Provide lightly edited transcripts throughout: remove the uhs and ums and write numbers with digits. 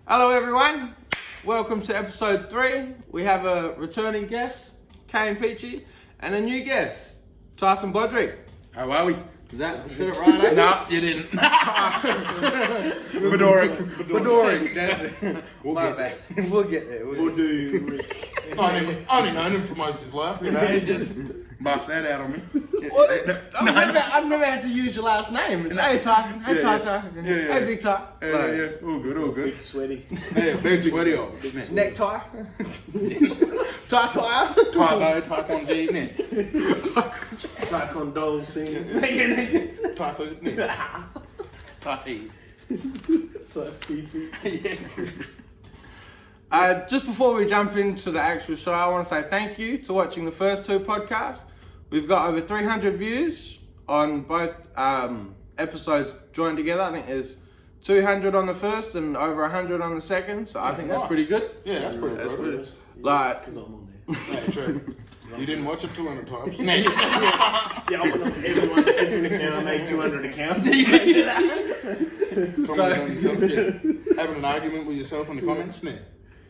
Hello everyone, welcome to episode 3. We have a returning guest, Kaine Peachey, and a new guest, Tyson Badorek. How are we? Is that said it right? No, you didn't. Badorek. That's it. We'll get there. We'll do. I only known him for most of his life. You know, he just bust that out on me. I've never had to use your last name. It's hey Tyson, hey Tyson, hey Big Ty. Yeah, all good, all good. Big sweaty. Yeah, big sweaty old. Necktie. Tie. Taekwondo, innit? Taekwondo scene. Thai food, innit? Thai feed. Just before we jump into the actual show, I want to say thank you to watching the first 2 podcasts. We've got over 300 views on both episodes joined together. I think there's 200 on the first and over 100 on the second, so I think that's pretty good. Yeah, that's pretty good. Like, because I'm on there. Yeah, true. You didn't watch it 200 times. Yeah, I went on everyone's different account. I made 200 accounts. Having an argument with yourself in the comments, innit?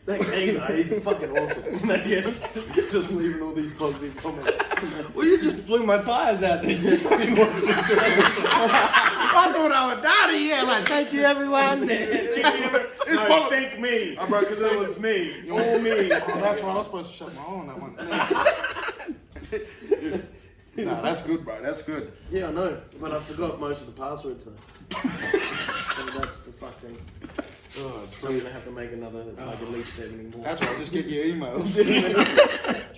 That Kaine, he's fucking awesome. Just leaving all these positive comments. well, you just blew my tires out there. You fucking wanted to do it. I thought I was daddy. Yeah, like thank you everyone. No, thank me. Because it was me. All me. Oh, that's why I was supposed to shut my eye on that one. Nah, that's good, bro. That's good. Yeah, I know. But I forgot most of the passwords though. So that's the fuck thing. Oh, So you're gonna have to make another, like at least 70 more. that's right. Just get your emails.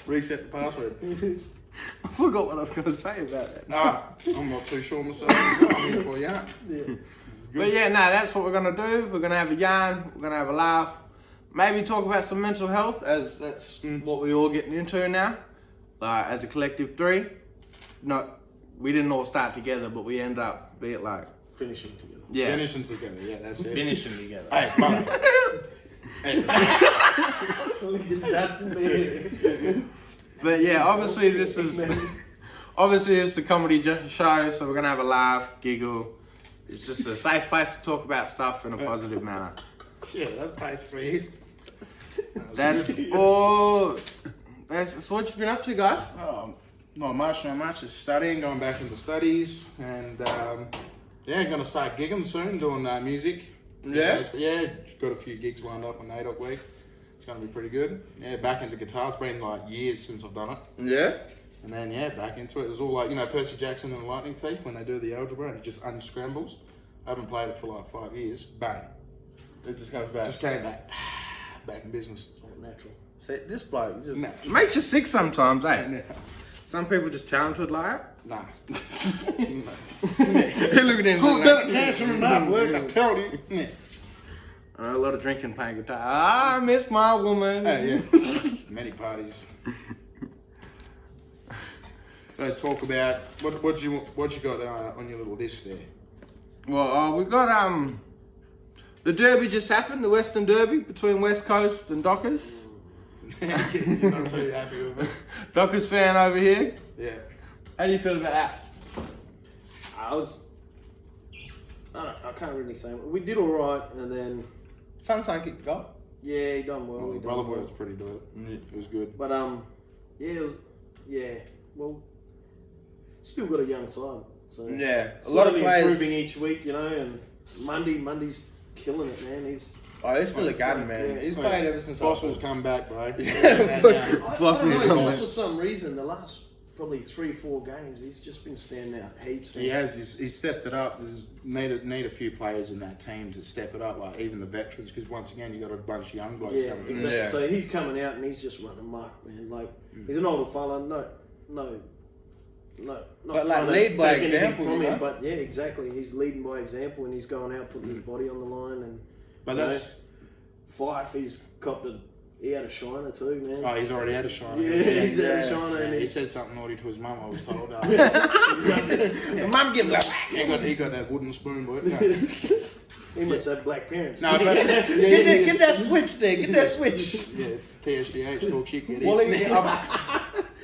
Reset the password. I forgot what I was going to say about that. Nah, I'm not too sure myself. I'm here for you. Yeah. But yeah, no, that's what we're going to do. We're going to have a yarn. We're going to have a laugh. Maybe talk about some mental health, as that's what we're all getting into now. As a collective 3. We didn't all start together, but we end up being like... Finishing together. Yeah. Finishing together. Yeah, that's it. Finishing together. Hey, mate. That's in there. But yeah, obviously it's a comedy show, so we're gonna have a laugh, giggle. It's just a safe place to talk about stuff in a positive manner. Yeah, that's basically it. That's all. That's what you've been up to, guys. Not much. Just studying, going back into studies, and gonna start gigging soon, doing music. Yeah? Yeah, got a few gigs lined up on NAIDOC week. It's gonna be pretty good. Yeah, back into guitar. It's been like years since I've done it. Yeah. And then back into it. It was all like, Percy Jackson and the Lightning Thief when they do the algebra and it just unscrambles. I haven't played it for like 5 years. Bang. It just comes back. Just came back. Back in business. Natural. See, this bloke just makes you sick sometimes, eh? Nah. Some people just talented like that. Nah. Look at him. Cool, better cancer than that work, I tell you. A lot of drinking, playing guitar. I miss my woman. Yeah. Many parties. So talk about what you got on your little list there. Well, we got the Derby just happened, the Western Derby between West Coast and Dockers. You're not too happy with it. Dockers fan over here. Yeah. How do you feel about that? I can't really say. We did all right, and then Sunshine kicked the goal. yeah, he done well. Well, He the done brother well. was pretty good. It was good. But well, still got a young side. So Yeah, a lot of slowly players. improving each week, and Mondy's killing it, man. He's Still a gun, man. Yeah. He's played ever since Fossil's come back, bro. I Flossie's don't know, coming. just for some reason the last probably 3-4 games he's just been standing out heaps. He has. He's stepped it up. There's need a few players in that team to step it up, like even the veterans, because once again you got a bunch of young blokes Yeah, coming through. exactly. Yeah. So he's coming out and he's just running amok, man. Like he's an older fella. Not But, like, trying to lead by take anything example, from you know? him. But yeah, exactly. He's leading by example, and he's going out putting his body on the line. And But you know, that's Fife, he had a shiner too, man. oh, he's already had a shine. Yeah, he's had a shiner, and He he's said something naughty to his mum. I was told. Mum give like. He got that wooden spoon, boy. No, he must have black parents. no, but Get that switch there. Get that switch. yeah, TSDH talk shit. Get Well, it.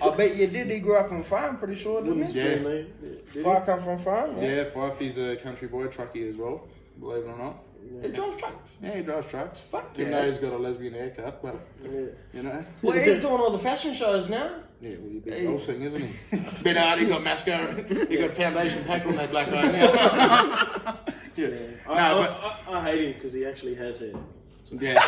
I bet you did. He grew up on farm, pretty sure, didn't Wooden he? spoon, Yeah. man. Did he? Far come from farm. Yeah, Fifey's a country boy, truckie as well. Believe it or not. He drives trucks. Yeah, he drives trucks. Fuck Even yeah. though he's got a lesbian haircut, but you know. Well, he's doing all the fashion shows now. Yeah, well, you're a big goal thing, isn't he? Been hard, he got mascara, he got foundation packed on that black eye now. Yeah. I hate him because he actually has hair. So. Yeah.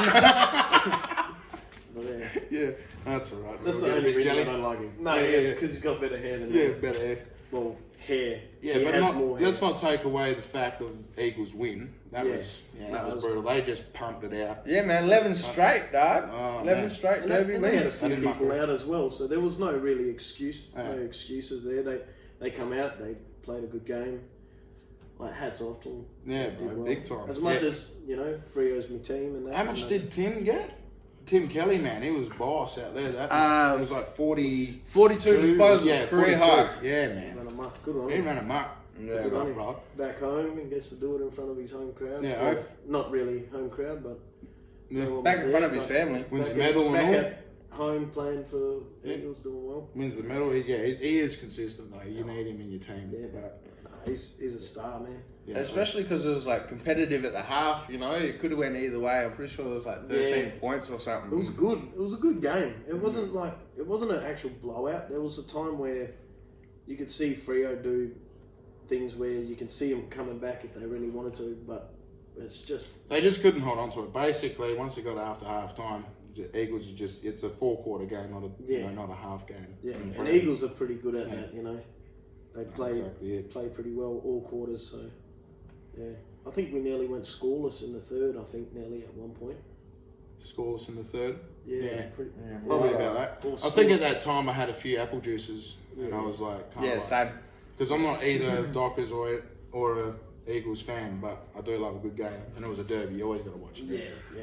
But yeah. Yeah, that's alright. That's the only reason I don't like him. No, Yeah. because he's got better hair than Yeah, me. better hair. Well, hair. Yeah, he but has not, more hair. let's not take away the fact of Eagles win. That was brutal. They just pumped it out. Yeah, man, 11 straight, dog. Oh, 11 man. straight And derby they had a wins. few didn't like people it. out as well, so there was no really no excuses there. They come out, they played a good game. Like, hats off to them. Yeah, They did bro, big time. As much as, Freo's my team and that. How much did Tim get? Tim Kelly, man, he was boss out there. That it was like 40, 42 disposals, yeah, career 42. high. Yeah, man. Ran him up. Good on He him. ran him up. Yeah, That's Good on rough, him. bro. Back home and gets to do it in front of his home crowd. Yeah, Well, not really home crowd, but Yeah. no one Back was in front there, of his but family. Wins back the medal back and all. at home playing for Eagles, doing well. Wins the medal. He is consistent though. You need him in your team. Yeah, But, he's a star, man. yeah, Especially because it was like competitive at the half, It could have went either way. I'm pretty sure it was like 13 points or something. It was good. It was a good game. It wasn't an actual blowout. There was a time where you could see Freo do things where you can see them coming back if they really wanted to, but it's just they just couldn't hold on to it. Basically, once they got after half time, the Eagles are it's a 4-quarter game, not a half game. yeah. And And Freo- Eagles are pretty good at that. They play Exactly it. play pretty well all quarters. So yeah, I think we nearly went scoreless in the third. I think nearly at one point. Scoreless in the third. Yeah, Probably about that. Or I think at that time I had a few apple juices, and I was like, same. because I'm not either a Dockers or a Eagles fan, but I do love a good game, and it was a derby. You always got to watch it. Yeah.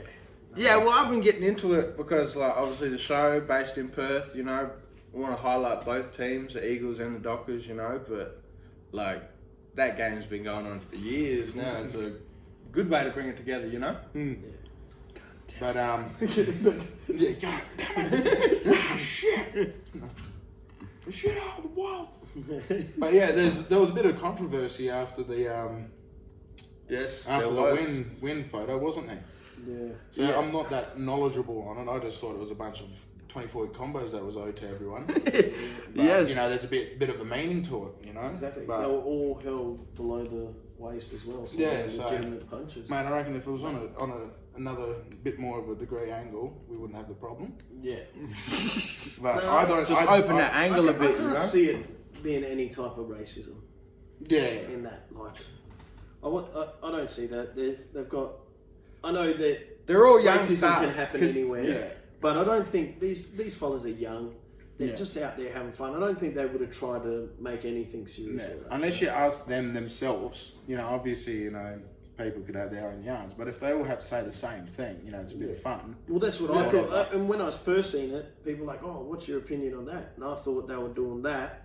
Yeah, well, I've been getting into it because, like, obviously the show based in Perth, I want to highlight both teams, the Eagles and the Dockers, but, like, that game's been going on for years now. It's a good way to bring it together, Mm. But yeah, God damn it! Ah, shit! Shit out of the walls. But yeah, there was a bit of controversy after the win photo, wasn't there? Yeah. So I'm not that knowledgeable on it. I just thought it was a bunch of 24 combos that was owed to everyone. But, Yes. there's a bit of a meaning to it, Exactly. But, They were all held below the waist as well. So Yeah, they were so- legitimate punches. man, I reckon if it was on another bit more of a degree angle, we wouldn't have the problem. Yeah. But No, I don't Just open that angle a bit, I can't see it being any type of racism Yeah. in that. Like, I don't see that. They've got. I know that They're all young racism stars. can happen anywhere. Yeah. But I don't think these fellas are young. They're Yeah. just out there having fun. I don't think they would have tried to make anything serious. Yeah. of it. Unless you ask them themselves, obviously, people could have their own yarns, but if they all have to say the same thing, it's a bit of fun. Well, that's what Yeah. I thought. And when I was first seeing it, people were like, "Oh, what's your opinion on that?" And I thought they were doing that.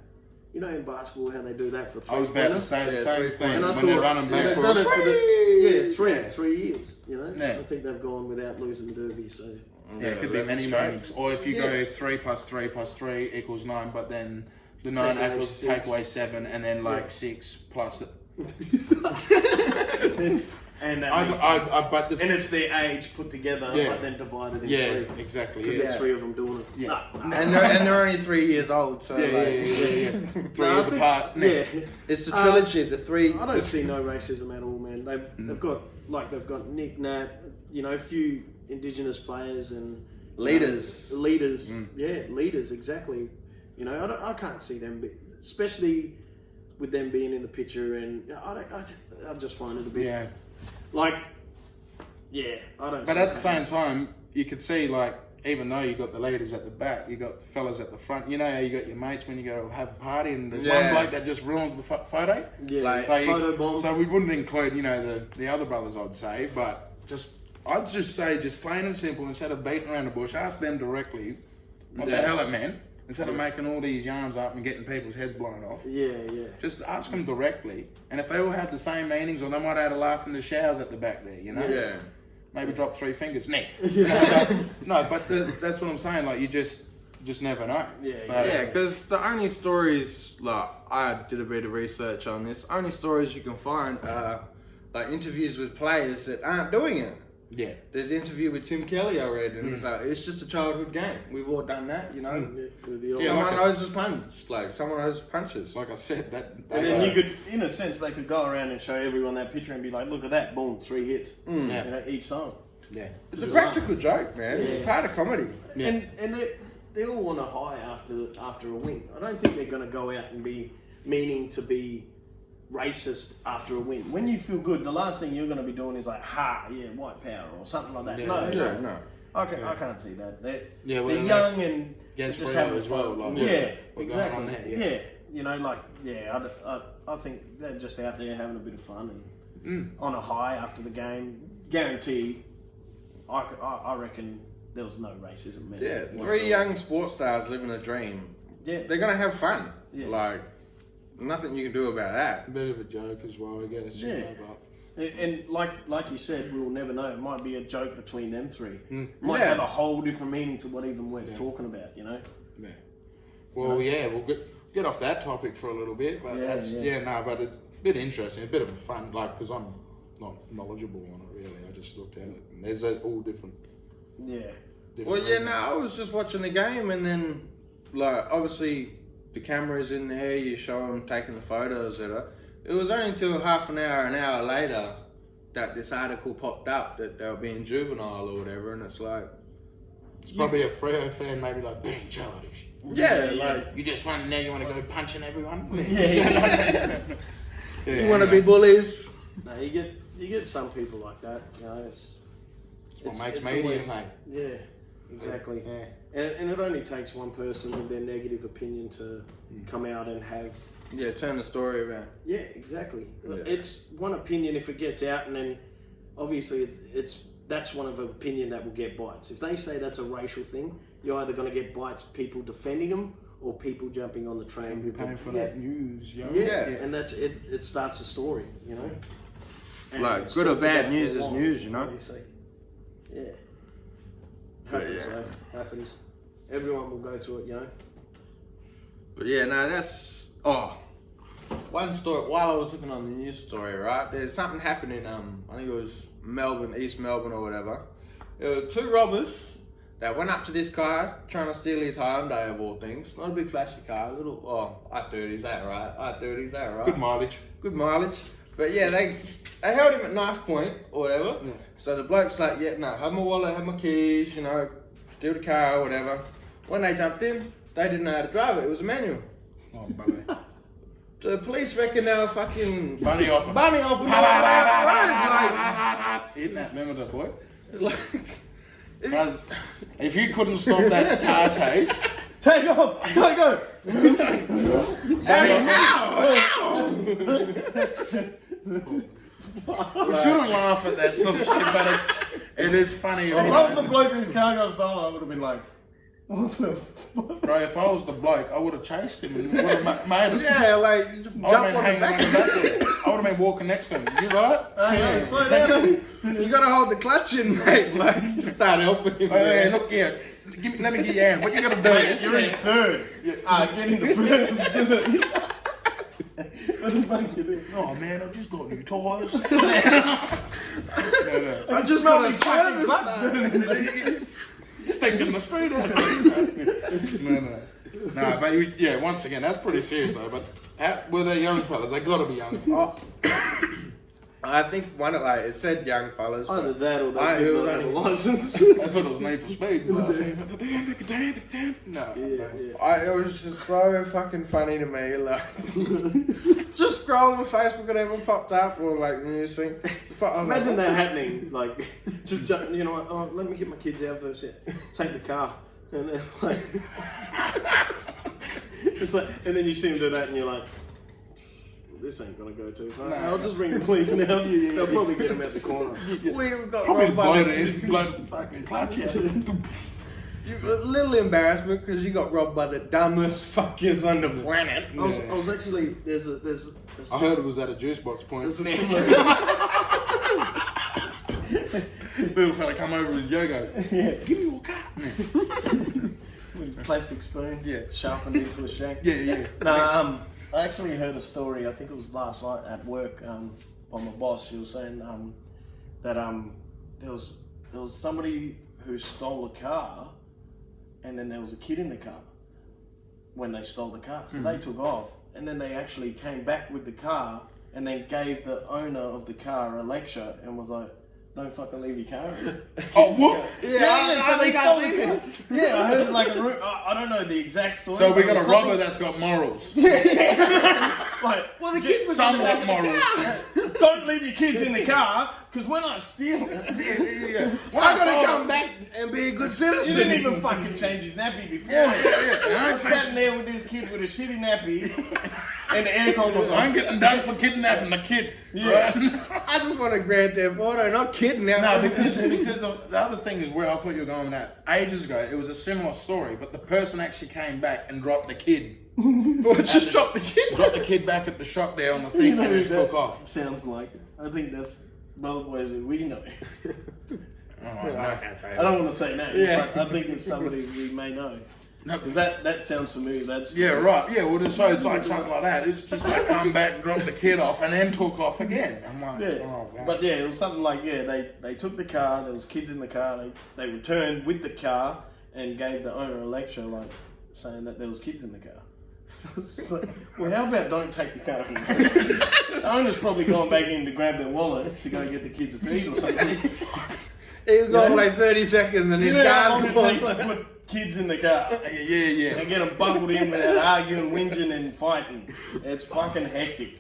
In basketball, how they do that for 3 I was about to say the Yeah, same 3 thing And I when they're thought, running back they've for done a it for three. the 3 years. Yeah. I think they've gone without losing the derby. So Yeah, it could be many straight. meanings. Or if you Yeah. go 3 plus 3 plus 3 equals 9, but then the 9 Take away equals 6. take away 7, and then like Yeah. 6 plus. and that But this, and it's their age put together, Yeah. but then divided in yeah, 3 exactly. because Yeah. there's 3 of them doing it. Yeah. Nah. And they're only 3 years old, so Yeah, like, yeah. 3 No, I years think- apart. Yeah. it's the trilogy, the three. I don't see no racism at all, man. They've got Nick Nat, a few Indigenous players and Leaders. leaders, leaders exactly. I can't see them, especially with them being in the picture, and I just find it a bit Yeah. like, I don't. But see at the that. same time, you could see, like, even though you got the leaders at the back, you got the fellas at the front. You know how you got your mates when you go have a party, and there's Yeah. one bloke that just ruins the photo. Yeah, like, photo bomb. So we wouldn't include, the other brothers, I'd say, but I'd just say, just plain and simple, instead of beating around the bush, ask them directly what the hell it meant, instead of making all these yarns up and getting people's heads blown off. Yeah. Just ask them directly, and if they all have the same meanings, or they might have had a laugh in the showers at the back there, Yeah. Maybe drop 3 fingers. Nah. No, but that's what I'm saying. Like, you just never know. Yeah, So, Yeah, because the only stories, like, I did a bit of research on this, only stories you can find are like interviews with players that aren't doing it. Yeah. There's an interview with Tim Kelly I read, and it's like, it's just a childhood game. We've all done that, you know. Someone knows his punch, like someone knows punches. Like I said, that. And then you could, in a sense, they could go around and show everyone that picture and be like, look at that, boom, 3 hits, you know, each time. Yeah. It's a practical joke, man. It's part of comedy. Yeah. And they all want a high after a win. I don't think they're going to go out and be meaning to be racist after a win. When you feel good, the last thing you're going to be doing is like, white power or something like that. No. I can't see that. They're young and just having fun. Like, exactly. Yeah, you know, like, I think they're just out there having a bit of fun and on a high after the game. Guaranteed, I reckon there was no racism. Yeah, 3 young sports stars living a dream. Yeah, they're gonna have fun. Yeah. Like, nothing you can do about that. A bit of a joke as well, I guess. Yeah. And like you said, we'll never know. It might be a joke between them 3. Might have a whole different meaning to what even we're talking about, you know? Yeah. Well, we'll get off that topic for a little bit, but but it's a bit interesting, a bit of a fun, like, because I'm not knowledgeable on it really. I just looked at it, and there's all different. Yeah. I was just watching the game, and then, like, obviously the camera's in there, you show them taking the photos, It was only until half an hour later that this article popped up that they were being juvenile or whatever, and it's like... It's probably a Freo fan maybe like, being childish. Yeah, like... You just want now you want to go punching everyone? You want to be bullies? No, you get some people like that, you know, it's what makes media, mate. Yeah, exactly. Yeah. And it only takes one person with their negative opinion to come out and have... Yeah, turn the story around. Yeah, exactly. Yeah. It's one opinion if it gets out, and then obviously that's one of an opinion that will get bites. If they say that's a racial thing, you're either going to get bites, people defending them, or people jumping on the train. You're paying for that news, Yeah, and that's it. It starts a story, you know. And like, good or bad news is news, you know. Obviously. Yeah. Happens, though. Happens. Everyone will go through it, you know. But yeah, no, that's... Oh, one story, while I was looking on the news story, right, there's something happening, I think it was Melbourne, East Melbourne or whatever. There were 2 robbers that went up to this guy trying to steal his Hyundai of all things. Not a big flashy car, a little, I-30's that right? Good mileage. But yeah, they held him at knife point or whatever. Yeah. So the bloke's like, have my wallet, have my keys, you know, steal the car or whatever. When they jumped in, they didn't know how to drive it. It was a manual. Oh, buddy. The police reckon they were fucking bunny hopping. Isn't that remember the boy? Like, if you couldn't stop that car chase, take off, go. We shouldn't laugh at that sort of shit, but it is funny. I love the bloke whose car got stolen. I would have been like, what the fuck? Bro, if I was the bloke, I would have chased him and would have made it. Yeah, like, you just jump on the back. I would have been walking next to him. You right? Hey, slow down. You gotta hold the clutch in, mate. Like, start helping him. Hey, look here. Let me get your hand. What you gotta do is... You're in third. Get into first. What the fuck you doing? Oh man, I've just got new tyres. I just got a service. Stinking the street out. No, but once again, that's pretty serious though. But were they young fellas? They got to be young. I think one of it said young fellas. Either that or they did not have a license. I thought it was Need for Speed. No. It was just so fucking funny to me. Like, just scrolling Facebook, whatever popped up, or like news thing. Imagine that happening. Like, you know, oh, let me get my kids out first. Take the car, and then like, it's like, and then you see them do that, and you're like, this ain't gonna go too far. No, I'll just ring the police now. They'll probably get him out the corner. We've got probably blood fucking clutch. You're a little embarrassment because you got robbed by the dumbest fuckers on the planet. I was actually there's a I heard it was at a juice box point. There's a similar. Little fella come over with yoga. Yeah, give me your car. With plastic spoon. Yeah, sharpened into a shank. Yeah. No, I actually heard a story. I think it was last night at work. by my boss. She was saying that there was somebody who stole a car, and then there was a kid in the car when they stole the car. So they took off, and then they actually came back with the car, and then gave the owner of the car a lecture, and was like, "Don't fucking leave your car." Oh, what? Yeah, so they stole the car. Yeah, I heard like I don't know the exact story. So we but got a robber that's got morals. Like, Well, the kid was Somewhat morals. don't leave your kids in the car, because when I steal it, I gotta come back and be a good he citizen. didn't even fucking change his nappy before. I'm sitting there with this kid with a shitty nappy, and the aircon was I'm on. getting done for kidnapping a kid. Yeah. Right? I just want a Grand Theft Auto, not kidnapping. No, because of, the other thing is where I thought you were going with that. Ages ago, it was a similar story, but the person actually came back and dropped the kid. Just drop the kid. Dropped the kid back at the shop there on the thing and just took off. Sounds like it. I think that's Brother Boys who we know. Oh, I no. can't say I don't want to say names, Yeah. but I think it's somebody we may know. No. Because that sounds familiar. That's Yeah, right. Yeah, well, so it's like something like that. It's just like come back, drop the kid off, and then took off again. I'm like, Yeah, oh, God. but yeah, it was something like they took the car. There was kids in the car. They returned with the car and gave the owner a lecture, like saying that there was kids in the car. It's like, well, how about don't take the car? The owner's probably gone back in to grab their wallet to go get the kids a feed or something. He was gone like 30 seconds and You his know how long car's it takes to put kids in the car? Yeah. And get them buckled in without arguing, whinging, and fighting. It's fucking hectic.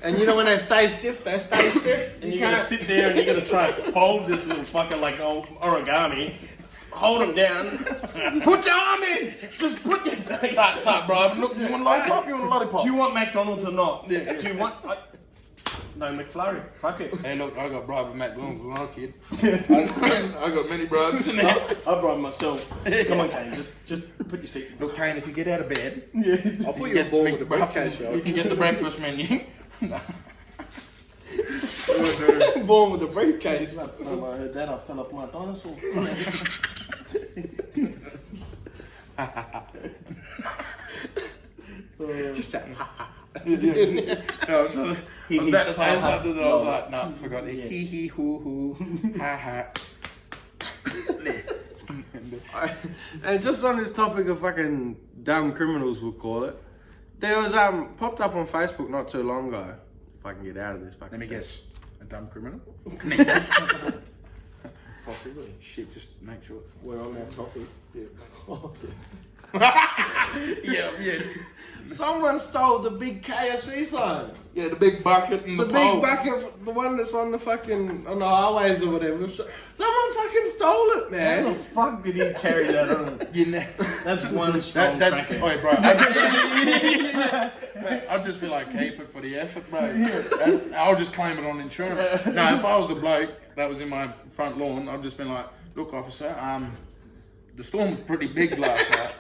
And you know when they stay stiff, they stay stiff. And you gotta sit there and you gotta try and fold this little fucker like old origami. Hold him down. Put your arm in. Just put your. Stop, bro. Look, you want a lollipop? You want a lollipop? Do you want McDonald's or not? Yeah. Do you want? No McFlurry. Fuck it. Hey, look, I got bribed with McDonald's when I was a kid. I got many bribes. I bribed myself. Come on, Kaine. Just put your seat. Look, Kaine, if you get out of bed, Yeah. I thought you were born with a briefcase, you can get the breakfast menu. Born with a briefcase. Last time I heard that, I fell off my dinosaur. Just that. No, so I was about to say something and I was like, no, forgot it. Hee hee hoo hoo. Ha ha. And just on this topic of fucking dumb criminals, we'll call it. There was popped up on Facebook not too long ago. If I can get out of this fucking. Let me guess. A dumb criminal? Possibly. Shit, just make sure. We're on that topic. Yeah. Someone stole the big KFC sign. Yeah, the big bucket and The the big pole. bucket, the one that's on the fucking on the highways or whatever. Someone fucking stole it, How man. the fuck did he carry that on? You know. That's one strong That's cracker. oi, bro. I'd just be like, keep it for the effort, bro. I'll just claim it on insurance. No, if I was the bloke that was in my front lawn, I'd just been like, look, officer, the storm was pretty big last night.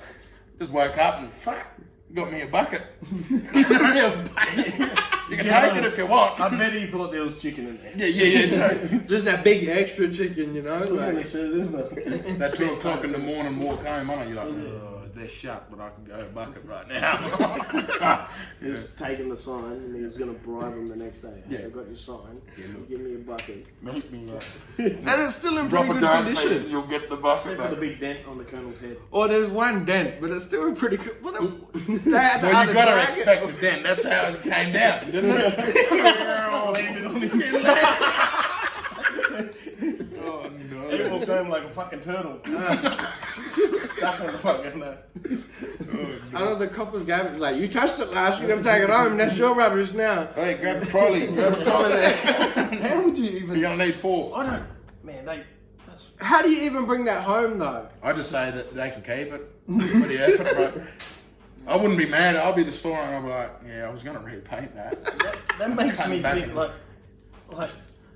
Just woke up and fuck, got me a bucket. You can take it if you want. I bet he thought there was chicken in there. Yeah. Just that big extra chicken, you know. We're gonna Like, serve this one. That 2 o'clock in the morning walk home, aren't you? You're like, oh, they're shut, but I can go a bucket right now. He was taking the sign and he was going to bribe him the next day. Hey, Yeah. I got your sign. Yeah, look. Give me a bucket. Make me and it's still in drop pretty a good down face condition. and you'll get the bucket Except for the back. big dent on the Colonel's head. Or there's one dent, but it's still in pretty good. They had to Well, either you gotta drag it- expect the dent. That's how it came down, didn't it? Landed on him. Oh, no. He walked home like a fucking turtle. Stuck on the fucking I know the coppers gave it like, you touched it last, you're gonna take it home, that's your rubbish now. Hey, grab the trolley. Grab the trolley there. How would you even... You're gonna need 4. I don't. Man, that's. How do you even bring that home though? I just say that they can keep it for the effort, bro. I wouldn't be mad. I'll be the store and I'll be like, yeah, I was gonna repaint that. That makes Cutting me back think in. like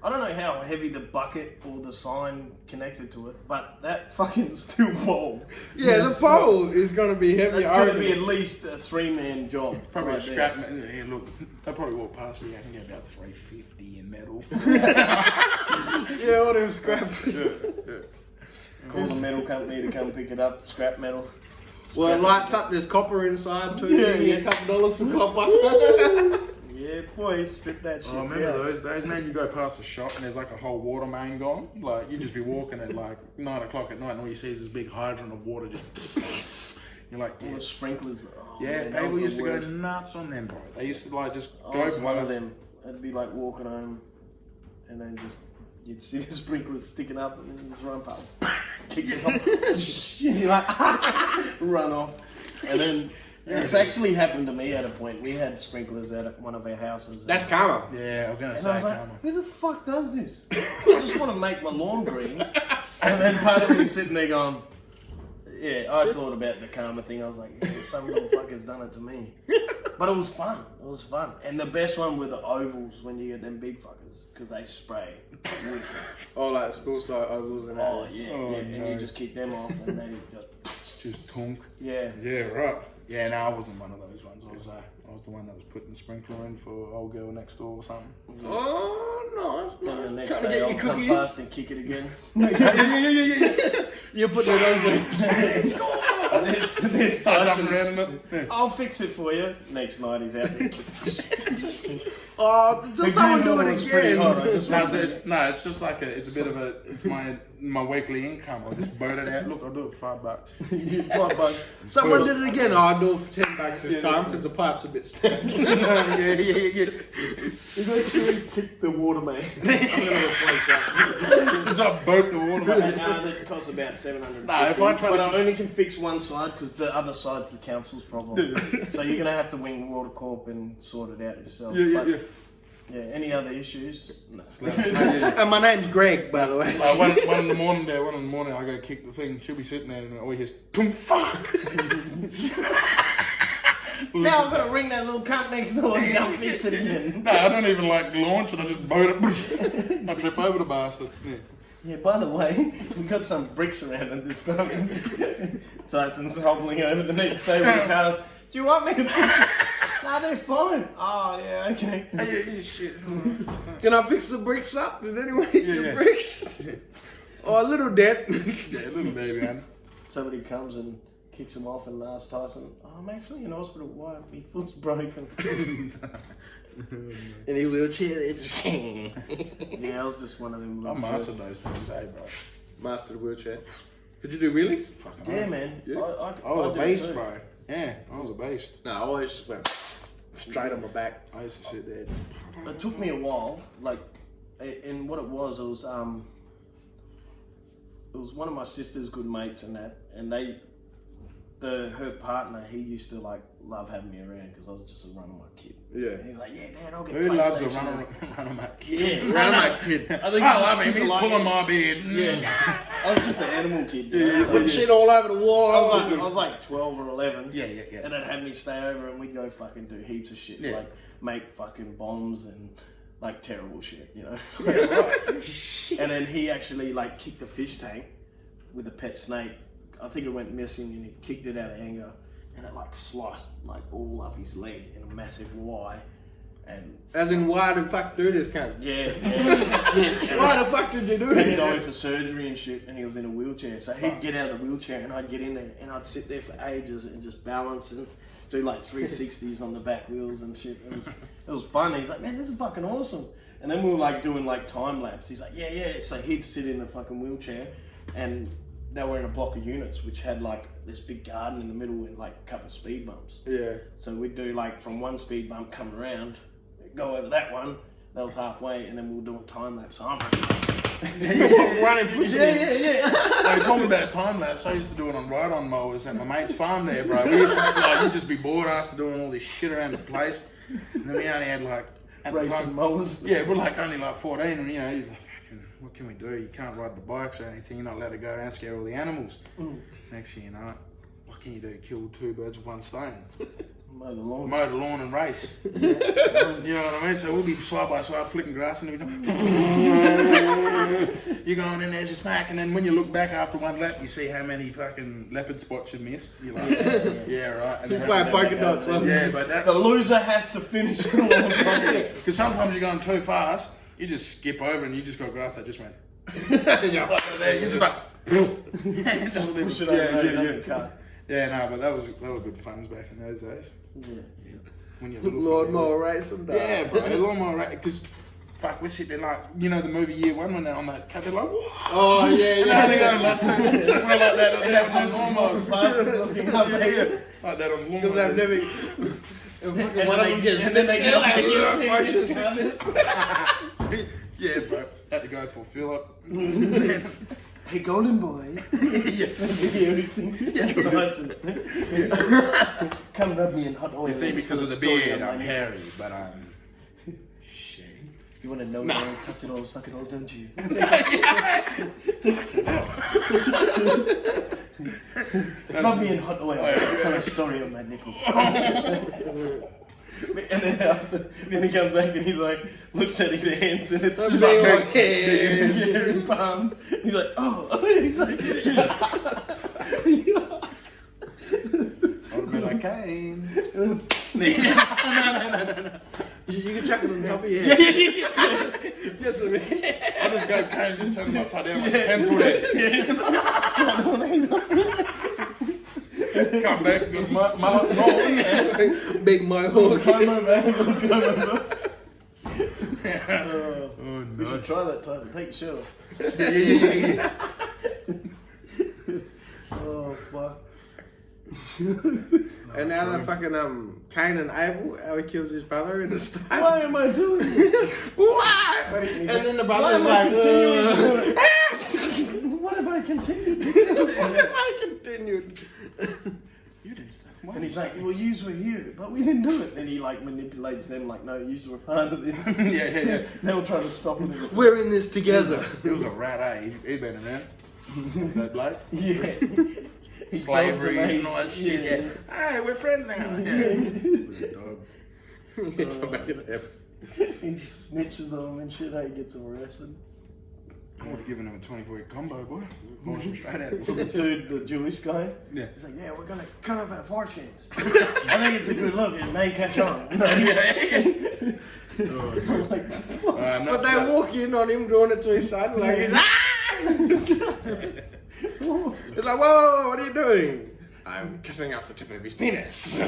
I don't know how heavy the bucket or the sign connected to it, but that fucking steel pole. Yeah, the pole is gonna be heavy. That's going to be at least a 3-man job. Probably right a there. scrap. Yeah, look, they'll probably walk past me. I can get about 350 in metal. Yeah, all them scraps. Call the metal company to come pick it up. Scrap metal. Well, it Scrap lights up, there's copper inside too. Yeah, You get yeah. a couple dollars for copper. Yeah, boys, strip that shit. I remember those days, man. You go past the shop and there's like a whole water main gone. Like you just be walking at like 9 o'clock at night, and all you see is this big hydrant of water just. You're like, all the sprinklers. Oh, yeah, man, people used to go worst. nuts on them, bro. They used to like just I go was past. one of them. I'd be like walking home, and then just you'd see the sprinklers sticking up, and then you just run past, kick the top, and you like run off, and then. It's actually happened to me at a point. We had sprinklers at one of our houses. That's karma. Yeah, I was gonna And say I was like, karma. who the fuck does this? I just want to make my lawn green. And then part of me sitting there going, yeah, I thought about the karma thing. I was like, yeah, some little fucker's done it to me. But it was fun. It was fun. And the best one were the ovals when you get them big fuckers. Because they spray. Oh, like school style ovals and that. Oh, yeah. Oh, yeah. And no. you just kick them off and they Just tonk. yeah. Yeah, right. Yeah, no, I wasn't one of those ones. I was the one that was putting the sprinkler in for old girl next door or something. Oh, nice. Then the next Trying to day get I'll your come cookies. past and kick it again. Yeah. You put the those in. This Start Tyson, jumping around in it. I'll fix it for you. Next night he's out there. Oh, The just someone green do one it was pretty hot. again. I just No, wanted it's just like it's a bit of a, it's my weekly income. I just boat it out. Look, I'll do it for $5. $5. Someone did it again. Oh, I'll do it for $10 this time because the pipe's a bit stacked. yeah. Eventually kick the water main. I'm going to replace that. Just I boat the water. That costs about $750. No, if I try but to- I only can fix one side because the other side's the council's problem. So you're going to have to wing Water Corp and sort it out yourself. But, yeah, any other issues? No. And my name's Greg, by the way. One in the morning I go kick the thing. She'll be sitting there and all he hears, "Boom, fuck." Now I've got to ring that little cunt next door and come fix it again. No, I don't even like launch it. I just boat it. I trip over the bastard. Yeah. Yeah, by the way, we got some bricks around at this time. Tyson's hobbling over the next day with the cars. Do you want me to fix it? No, they're fine. Oh, yeah, okay. Yeah, shit. Can I fix the bricks up? Did anyone hit your Yeah. bricks? Oh, a little dent. Yeah, little baby, man. Somebody comes and kicks him off and asks Tyson, oh, I'm actually in hospital. Why? My foot's broken. Any wheelchair? Yeah, I was just one of them I little mastered jerks. those things, bro. Mastered wheelchair. Could you do wheelies? Fucking Yeah, oath. man. Yeah. I was a do it beast, too. bro. Yeah, I was a beast. No, I always just went straight on my back. I used to sit there. It took me a while, like, and what it was one of my sister's good mates and that, and her partner, he used to like love having me around because I was just a run-on kid. Yeah. And he's like, yeah, man, I'll get Who loves a PlayStation. run on that kid? Yeah, Run-on kid. I think I love him. people He's like pulling it. my beard. Yeah, I was just an animal kid. You know, You so- put shit all over the wall. I was like 12 or 11. Yeah. And they'd have me stay over and we'd go fucking do heaps of shit. Yeah. Like make fucking bombs and like terrible shit, you know. And then he actually like kicked the fish tank with a pet snake. I think it went missing and he kicked it out of anger and it like sliced like all up his leg in a massive Y. And As in, why the fuck do this, cunt? yeah. Why the fuck did you do And he's this? going for surgery and shit, and he was in a wheelchair. So he'd get out of the wheelchair, and I'd get in there, and I'd sit there for ages and just balance and do like 360s on the back wheels and shit. It was fun. He's like, man, this is fucking awesome. And then we were like doing like time lapse. He's like, yeah. So he'd sit in the fucking wheelchair, and they were in a block of units which had like this big garden in the middle and like a couple of speed bumps. Yeah. So we'd do like from one speed bump come around, go over that one. That was halfway, and then we were doing time lapse. So I'm Running, pushing. yeah. Like, talking about time lapse, I used to do it on ride-on mowers at my mate's farm there, bro. We used to, like, you'd just be bored after doing all this shit around the place. And then we only had like at the Racing time, mowers. yeah, we're like only like 14, and you know, you're like, fucking, what can we do? You can't ride the bikes or anything. You're not allowed to go around and scare all the animals. Next thing you know, what can you do? Kill two birds with one stone. Mow the lawn. Mow the lawn and race. You know what I mean? So we'll be side by side flicking grass and everything. You're going in there just smack, and then when you look back after one lap, you see how many fucking leopard spots you missed. You're like, yeah, right. And then Like polka dots, huh? yeah, but that The loser has to finish the lawn. because sometimes you're going too fast, you just skip over and you just got grass that just went. Yeah. Like there, you just like just Push it yeah, over, it yeah, doesn't yeah. cut. Yeah, no, but that was good funs back in those days. Yeah. when you're little. Lawnmower racing. Yeah, bro, lawnmower racing. Because, fuck, we're sitting there like, you know, the movie Year One when they're on that cut, they're like, whoa. Oh, yeah, yeah. And they go like that. We're like that on the lawnmowers. looking up at you. Like that on Because I've lawnmowers. never. One of them gets and then they get like, Yeah, bro. Had to go for Philip. hey, golden boy. Tyson. Come rub me in hot oil. You see, because of the beard, I'm hairy, but I'm shady. You want to know, touch it all, suck it all, don't you? Rub me in hot oil. Tell a story of my nipples. And then when he comes back and he like looks at his hands and it's just like hairy palms. He's like, oh. He's like, I'll be like, Kaine. no. You can chuck it on top of your head. Yes, I mean. I'll just go Kaine, just turn him upside down like a pencil head. Come back with my Big mohawk. Come over. Oh no. We should try that time. Take your shirt off. Yeah. Oh, fuck. And now they're fucking Kaine and Abel, how he kills his brother in the stable. Why am I doing this? Why? And then the Why brother's am I like, continuing to do it? What have I continued to do? what if I continued? You didn't stop. And he's like, well, yous were here, but we didn't do it. And he like manipulates them like, no, yous were part of this. Yeah. They were trying to stop him. We're in this together. He was a rat, eh? He'd been around. That bloke. Yeah. Slavery and all that shit. Yeah. Hey, we're friends now. Yeah. Come back in the episode. He snitches on him and shit. How he gets him arrested. I would have given him a 24-week combo, boy. Launch him straight out. The dude, the Jewish guy. Yeah. He's like, yeah, we're gonna cut off our foreskins. I think it's a good look. It may catch on. Like, fuck. But they walk in on him doing it to his son, like, he's, He's like, whoa, what are you doing? I'm cutting off the tip of his penis.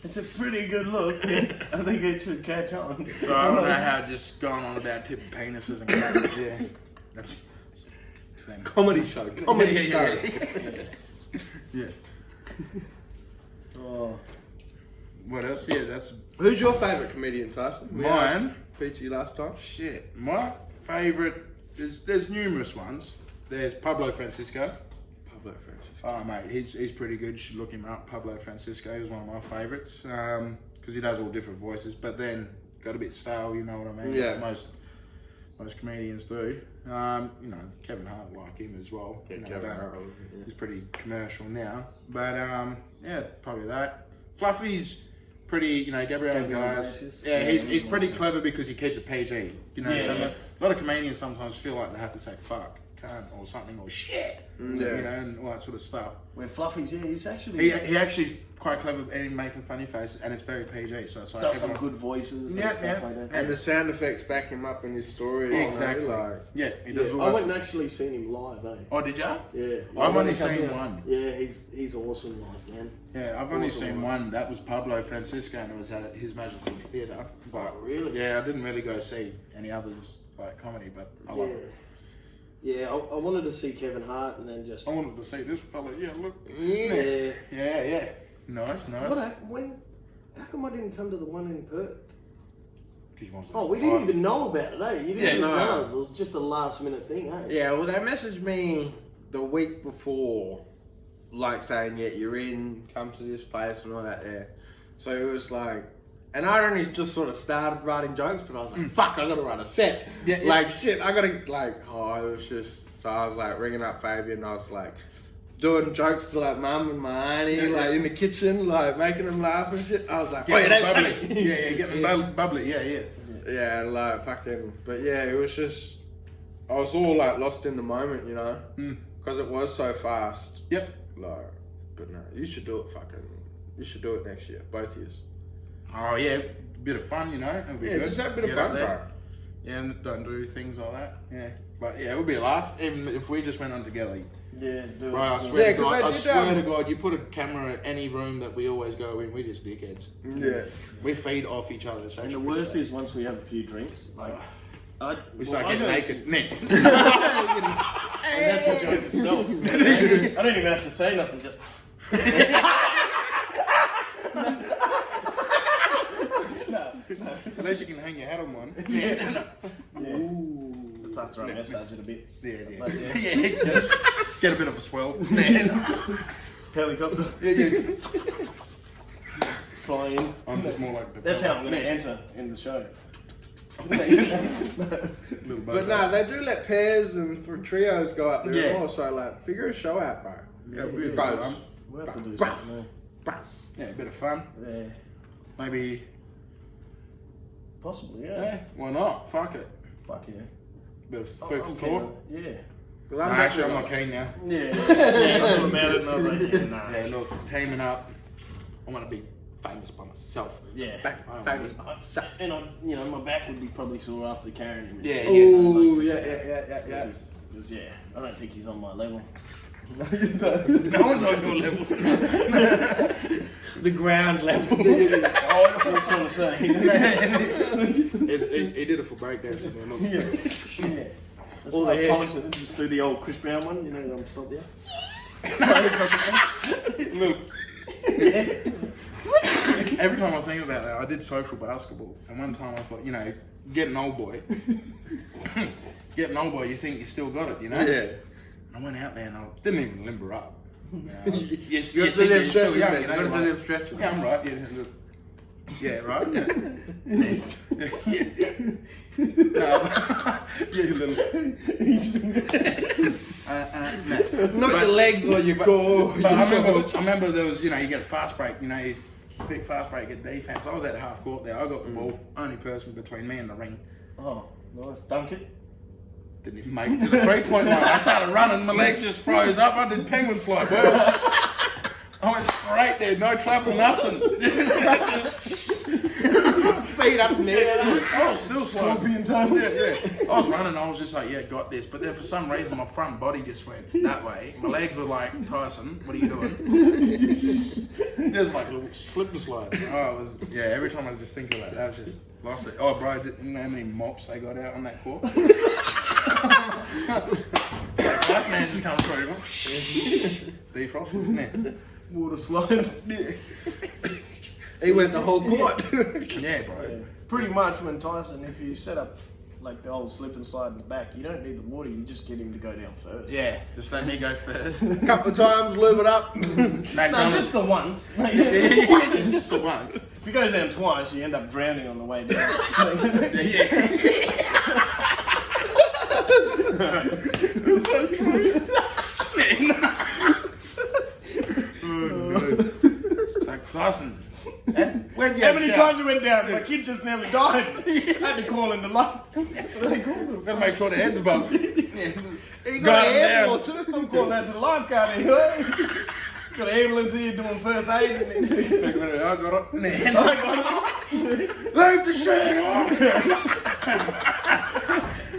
It's a pretty good look. I think it should catch on. So I don't know how just going on about tip of penises and crap. Yeah. That's Comedy show. Comedy show. Yeah. Oh. What else? Yeah, that's Who's your favourite comedian, Tyson? We mine. asked Peachey last time. Shit. My favourite, there's numerous ones. There's Pablo Francisco. Pablo Francis. Oh mate, he's pretty good. You should look him up. Pablo Francisco is one of my favourites because he does all different voices, but then got a bit stale. You know what I mean? Yeah. Like most comedians do. You know, Kevin Hart like him as well. Yeah, You know, Kevin I don't- Hart, yeah. He's pretty commercial now, but yeah, probably that. Fluffy's pretty. You know, Gabriel Guys. Iglesias. Yeah, Yeah, he's he's pretty awesome. clever because he keeps it PG. You know, Yeah, so yeah. a lot of comedians sometimes feel like they have to say fuck, cunt, or something, or shit. Yeah. You know, and all that sort of stuff. Where Fluffy's, yeah, he's actually He actually is quite clever in making funny faces, and it's very PG. So it's like does some everyone- good voices Yeah, and stuff yeah. like that. And the sound effects back him up in his story. Exactly. You know, like, Yeah, he does all I that went and stuff. actually seen him live, eh? Oh, did ya? Yeah. I've only Come seen here. one. Yeah, he's awesome live, man. Yeah, I've only Awesome seen one. one. That was Pablo Francisco, and it was at His Majesty's Theatre. But really? Yeah, I didn't really go see any others like comedy, but I love it. Yeah, I wanted to see Kevin Hart and then just I wanted to see this fella. Yeah, look. yeah. Yeah. Nice. What happened? How come I didn't come to the one in Perth? 'Cause you wanted to Oh, we didn't fight. even know about it, eh? You didn't Yeah, even no. tell us. It was just a last minute thing, eh? Yeah, well, they messaged me the week before, like saying, yeah, you're in, come to this place and all that there. So it was like, and I only just sort of started writing jokes, but I was like, fuck, I gotta write a set. Yeah, yeah. Like, shit, I gotta, like, oh, it was just, so I was like ringing up Fabian, I was like, doing jokes to like mum and my auntie, like in the kitchen, like making them laugh and shit. I was like, Get wait, me that's bubbly. funny. Yeah, get me bubbly. Yeah. Yeah, like fucking, but yeah, it was just, I was all like lost in the moment, you know, because it was so fast. Yep. Like, but no, you should do it you should do it next year, both years. Oh yeah, bit of fun, you know. It'll be Yeah, good. just have a bit of Get fun, out bro. there. Yeah, and don't do things like that. Yeah. But yeah, it would be a laugh even if we just went on together. Yeah, do Bro, I it. swear, Yeah, to God, 'cause I they did, swear to God, you put a camera in any room that we always go in, we just dickheads. Yeah. We feed off each other. And the worst is once we have a few drinks, like we start getting naked. And that's a joke itself. I don't even have to say nothing. Just. At least you can hang your hat on one. Yeah. Ooh. That's after I massage it a bit. Yeah. Like, Just get a bit of a swell. Helicopter. Yeah. Fly in. I'm just more like the. That's how I'm going to enter in the show. But no, they do let pairs and trios go up there Yeah. as well. So like, figure a show out, bro. Yeah. We'll have to do something there. Yeah, a bit of fun. Yeah. Maybe. Possibly, Yeah, why not? Fuck it. Fuck yeah. Bit of Oh, food I'm for keen on thought. it. Yeah. Well, No, actually, I'm not keen now. Yeah. I thought about it and I was like, yeah, nah. Yeah, look, teaming up. I want to be famous by myself. Yeah. famous. And my back would be probably sore after carrying him. Yeah, So, Ooh, like, yeah. Because, yeah, I don't think he's on my level. No one's on your level. The ground level. What are you trying to say? He did it for breakdancing. Yeah. That's All why the I hair. polished it and just do the old Chris Brown one, on stop there. Every time I think about that, I did social basketball, and one time I was like, getting old boy, you think you still got it, Yeah. I went out there and I didn't even limber up. You You think have to you're live still stretching, young, man. You got to like, live stretching. yeah, I'm right. Yeah, right. Yeah. Not your legs or your core. But I remember there was, you get a fast break, you big fast break at defense. I was at half court there. I got the ball, only person between me and the ring. Oh, nice. Dunk it. Didn't even make it to the 3-point line. I started running, my legs just froze up. I did penguin slide. I went straight there, no trouble, nothing. Feet up in the air. I was still sliding. Scorpion tongue. Yeah. I was running, I was just like, yeah, got this. But then for some reason, my front body just went that way. My legs were like, Tyson, what are you doing? It was like a little slip and slide. Every time I just think about that, I was just lost it. Oh, bro, you know how many mops they got out on that court? Last man just comes through. Defrost, isn't it? Water slide. He went the whole court. Yeah, bro. Pretty much when Tyson, if you set up like the old slip and slide in the back, you don't need the water, you just get him to go down first. Yeah, just let me go first. Couple of times, lube it up. No, just the once. Just the one. If you go down twice, you end up drowning on the way down. It's so true. It's like, Tyson, where'd you How have many a shower? times you went down? My kid just nearly died. I had to call in the life. Gotta make sure the head's above. He Got got him an air down. ball too. I'm calling out to the lifeguard anyway. Got an ambulance here doing first aid. I got it. I Leave the shirt on!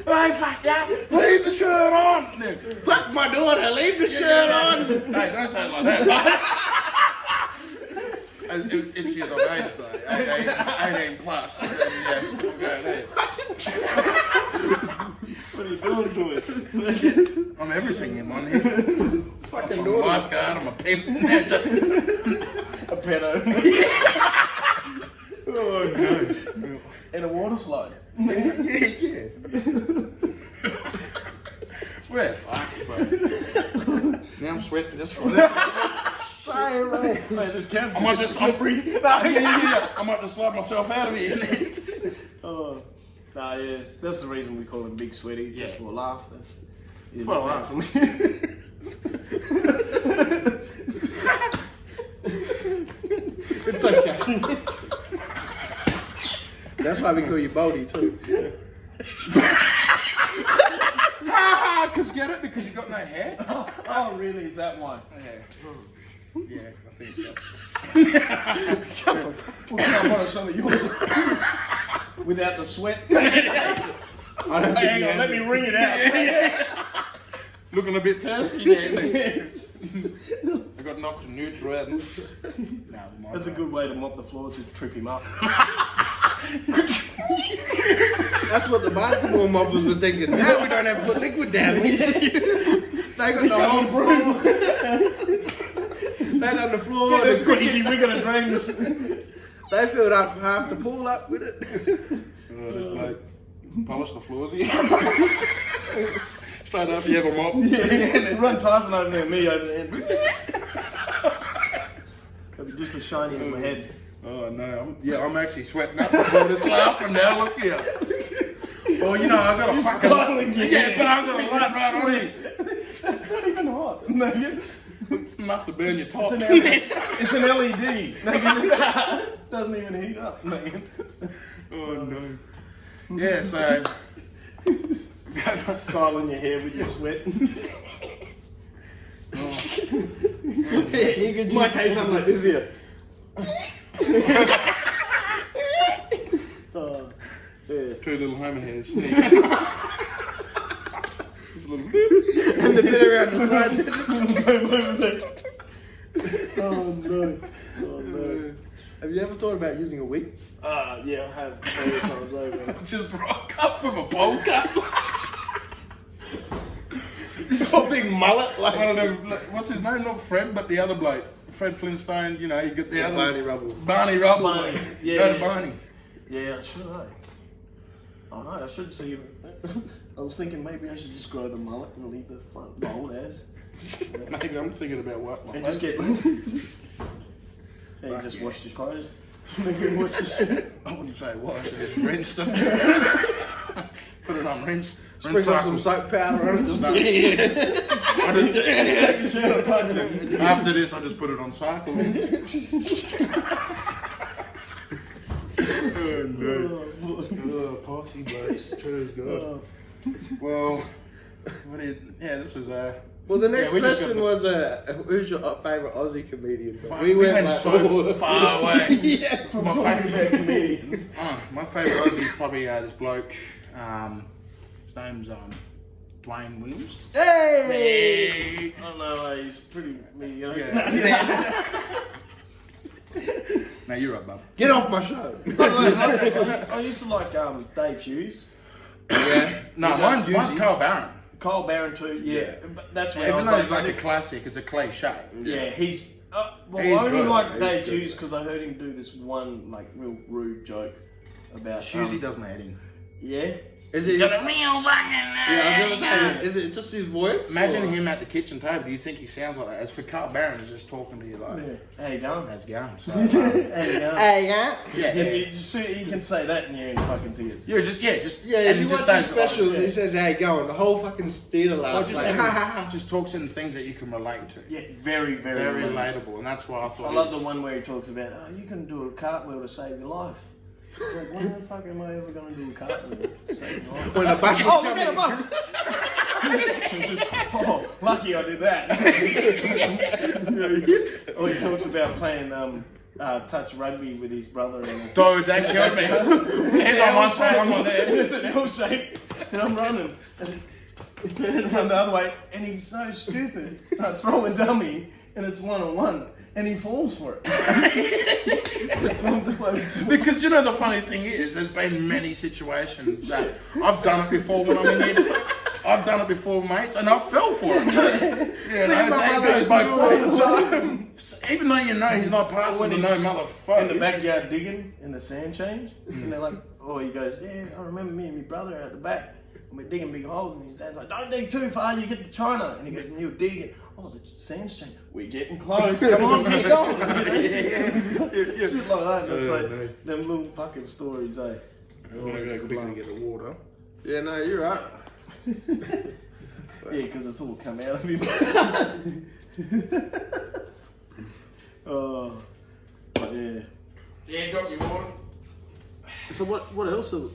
Hey, fuck that! Leave the shirt on! Fuck my daughter, leave the shirt on. Hey, don't say it like that. If she's of age though, 18 plus, then yeah, we'll go there. What are you doing to it? I'm everything in one here. Fucking I'm a daughter. lifeguard, I'm a pimp. A pedo. Oh no. And a water slide. Yeah. We're fucked, bro. Now I'm sweating just for this. Mate, this camp's I might just slippery. I might just slide myself out of here. Oh, nah, yeah. That's the reason we call him Big Sweaty, just Yeah. for a laugh. That's For a laugh. for me. It's okay. That's why we call you Bodie too. Cause get it? Because you got no hair? Oh, really? Is that why? Yeah, I think so. We'll come on some of yours. Without the sweat. I don't think Hang on, let me ring it out. Looking a bit thirsty there. I got knocked to neutral. That's a good way to mop the floor, to trip him up. That's what the basketball mobbers were thinking. Now we don't have to put liquid down. They got the whole floor. They on the floor. Get this squeegee, we're going to drain this. They filled up half the pool up with it. Just like polish the floors here. Straight after you have a mop. Yeah, run Tyson over there, me over there. It'll be just as shiny as my head. Oh no, I'm actually sweating up before this laughing now. Look here. Well, you know, I've got a fucking... Yeah, but I've got a light right on me. That's not even hot. It's enough to burn your top. It's an LED. Doesn't even heat up, man. Oh no. Yeah, so... Styling your hair with your sweat. My case, I'm like this here. Yeah. Two little hammer hairs. This little... And the bit around the side. Oh no. Oh no. Have you ever thought about using a wig? Yeah, I have many times over. Just rock up with a bowl cut. It's a big mullet, like One of them, what's his name? Not Fred, but the other bloke. Fred Flintstone, you know, you get the other... Barney Rubble. Barney Rubble. Barney. Yeah, Yeah, go to yeah. Barney. Yeah, I should, Oh no, I should see. I was thinking maybe I should just grow the mullet and leave the front bald as. Maybe I'm thinking about what my And face just get. And just wash your clothes. Wash your shit. I wouldn't say wash, I just rinsed them. Put it on rinse. Sprinkle some soap powder on it. Just Take your shirt off, Tyson. After this, I just put it on cycle. Oh, party blokes. Cheers, God. Well, this was Well, the next we just question got- was, who's your favourite Aussie comedian? Fuck, we went like, so far away. Yeah, From My talking favourite- about comedians. My favourite Aussie is probably this bloke. His name's Duane Williams. Hey! I don't know, he's pretty mediocre. Yeah. No, you're right, bub. Get off my show. I used to like Dave Hughes. Yeah. No, mine's Karl Barron. Karl Barron too, yeah. But that's where Even I though was it's like a classic, it's a cliche. yeah, he's... well, He's I only good. like He's Dave good. Hughes because I heard him do this one like real rude joke about... Hughesy does my heading. Yeah? Is it? Got a real fucking... Yeah, I was gonna say, is it just his voice? Imagine or- him at the kitchen table. Do you think he sounds like that? As for Karl Barron, he's just talking to you like, How you going? how's it going? So, How you going? Hey, yeah. yeah, And yeah. you just you can say that and you're in fucking tears. Yeah, Yeah, and if you he watch just his says, specials, yeah. he says, how you going? The whole fucking theatre Or laughs. just, Like, just talks in things that you can relate to. Yeah, very, very, Very relatable. relatable, and that's why I thought. I love the one where he talks about, you can do a cartwheel to save your life. It's like, when the fuck am I ever going to do a cartwheel to save your life? when a bus is Oh, coming. look at a bus! Oh, lucky I did that. Or he talks about playing touch rugby with his brother. And Dude, that killed me. He's on one side, I'm on there. it's an L shape, and I'm running. And run the other way, and he's so stupid. I throw a dummy, and it's 1-on-1, and he falls for it. I'm just like, Because you know the funny thing is, there's been many situations that I've done it before when I'm in here. I've done it before, mates, and I fell for it. You know, so it goes both ways. Even though you know he's not passing When to he's no motherfucker. in the backyard digging in the sand change, and they're like, he goes, yeah, I remember me and my brother are at the back, and we're digging big holes, and his dad's like, don't dig too far, you get to China, and he goes, and you're digging, the sand's changed, we're getting close, come on, keep going. Shit like that, and it's like, them little fucking stories, eh? I'm gonna go quickly get the water. Yeah, no, you're right. Yeah, because it's all come out of him. But yeah. Yeah, got your water. So what else have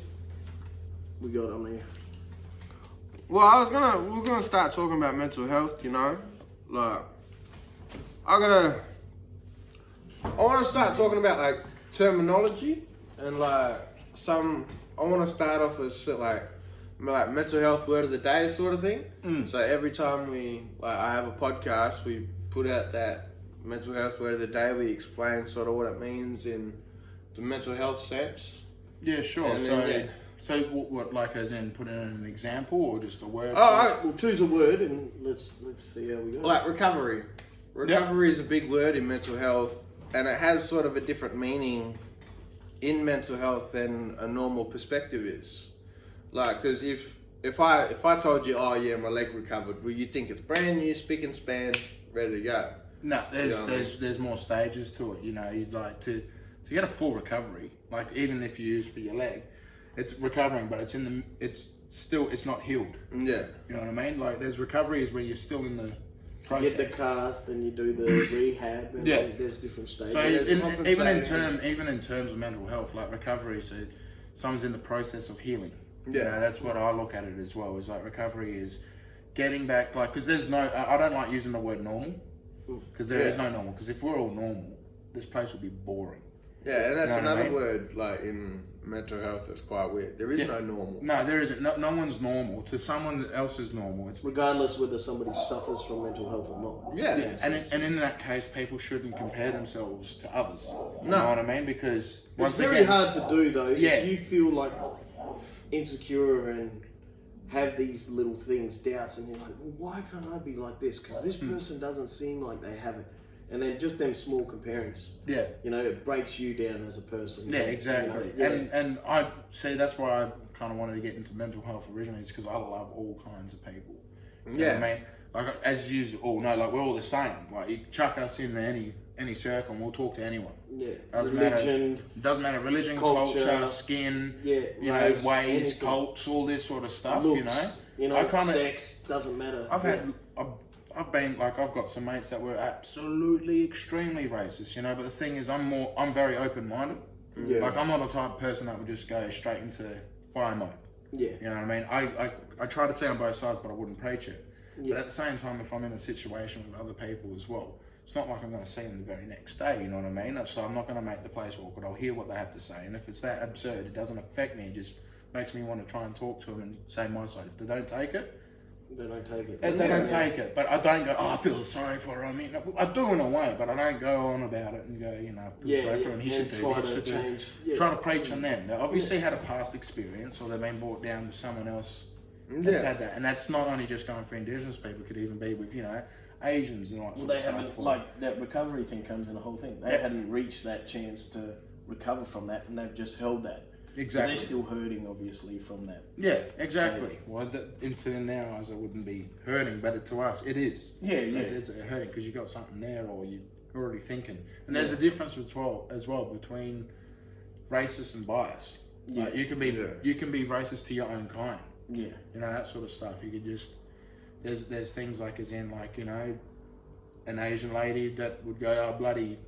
we got on there? Well, we're gonna start talking about mental health, you know? Like, I wanna start talking about like terminology and like I wanna start off with shit like like mental health word of the day sort of thing. So every time I have a podcast, we put out that mental health word of the day. We explain sort of what it means in the mental health sense. Yeah, sure. And So, then, so what, like, as in put in an example or just a word? We'll choose a word and let's see how we go. Like recovery. Recovery is a big word in mental health, and it has sort of a different meaning in mental health than a normal perspective is. Like, because if I told you, oh yeah, my leg recovered, well, you think it's brand new, spick and span, ready to go. No, there's more stages to it. You know, you'd like to get a full recovery. Like, even if you use for your leg, it's recovering, but it's not healed. Yeah. You know what I mean? Like, there's recoveries where you're still in the process. You get the cast, then you do the rehab, and then there's different stages. So even in terms of mental health, like recovery, so someone's in the process of healing. Yeah, you know, that's what I look at it as well. Is like recovery is getting back, like, because there's no, I don't like using the word normal, because there is no normal. Because if we're all normal, this place would be boring. Yeah, and that's you know another what I mean? word, like in mental health, that's quite weird. There is no normal. No, there isn't. No one's normal. To someone else is normal. It's regardless whether somebody suffers from mental health or not. Yeah. And in that case, people shouldn't compare themselves to others. You No. know what I mean? Because It's very hard to do though. Yeah. If you feel like insecure and have these little things, doubts, and you're like, well, why can't I be like this? Because this person doesn't seem like they have it. And then just them small comparings. Yeah. You know, it breaks you down as a person. Yeah, exactly. You know? And I see that's why I kind of wanted to get into mental health originally, is because I love all kinds of people. You know what I mean? Like, as you all know, like, we're all the same. Like, you chuck us in any circle and we'll talk to anyone. Yeah. Doesn't matter religion, culture, skin, race, ways, anything. cults, all this sort of stuff, Looks, I kinda, sex, doesn't matter. I've been, like, I've got some mates that were absolutely extremely racist, but the thing is, I'm very open-minded. Yeah. Like, I'm not the type of person that would just go straight into fire mode. Yeah. You know what I mean? I try to stay on both sides, but I wouldn't preach it. Yeah. But at the same time, if I'm in a situation with other people as well, it's not like I'm going to see them the very next day, you know what I mean? So I'm not going to make the place awkward. I'll hear what they have to say. And if it's that absurd, it doesn't affect me. It just makes me want to try and talk to them and say my side. If they don't take it, they don't take it. They don't take it. But I don't go, I feel sorry for her. I mean, I do in a way, but I don't go on about it and go, feel sorry for him. He should do this. Try to preach on them. They obviously had a past experience, or they've been brought down with someone else that's had that. And that's not only just going for Indigenous people. It could even be with, Asians and all that sort of stuff. Haven't, like, that recovery thing comes in the whole thing. They hadn't reached that chance to recover from that, and they've just held that. Exactly. So they're still hurting, obviously, from that. Yeah, exactly. Well, into their eyes, it wouldn't be hurting, but to us, it is. Yeah. It's hurting because you got something there, or you're already thinking. And there's a difference as well between racist and biased. Yeah. Like, you can be racist to your own kind. Yeah. That sort of stuff. You could just there's things like, as in, like, an Asian lady that would go, oh, bloody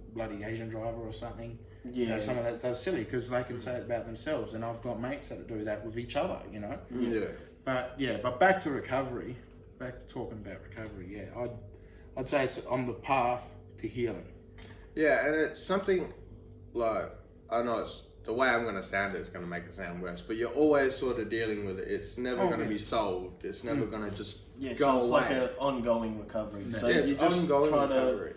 Asian driver or something. Yeah. Some of that's silly because they can say it about themselves, and I've got mates that do that with each other, Yeah. But back to recovery, back to talking about recovery, yeah, I'd say it's on the path to healing. Yeah, and it's something like, I know it's the way I'm going to sound it's going to make it sound worse, but you're always sort of dealing with it. It's never going to be solved. It's never going to just go it's away. like an ongoing recovery. Yeah. So Yeah, you it's just ongoing try recovery.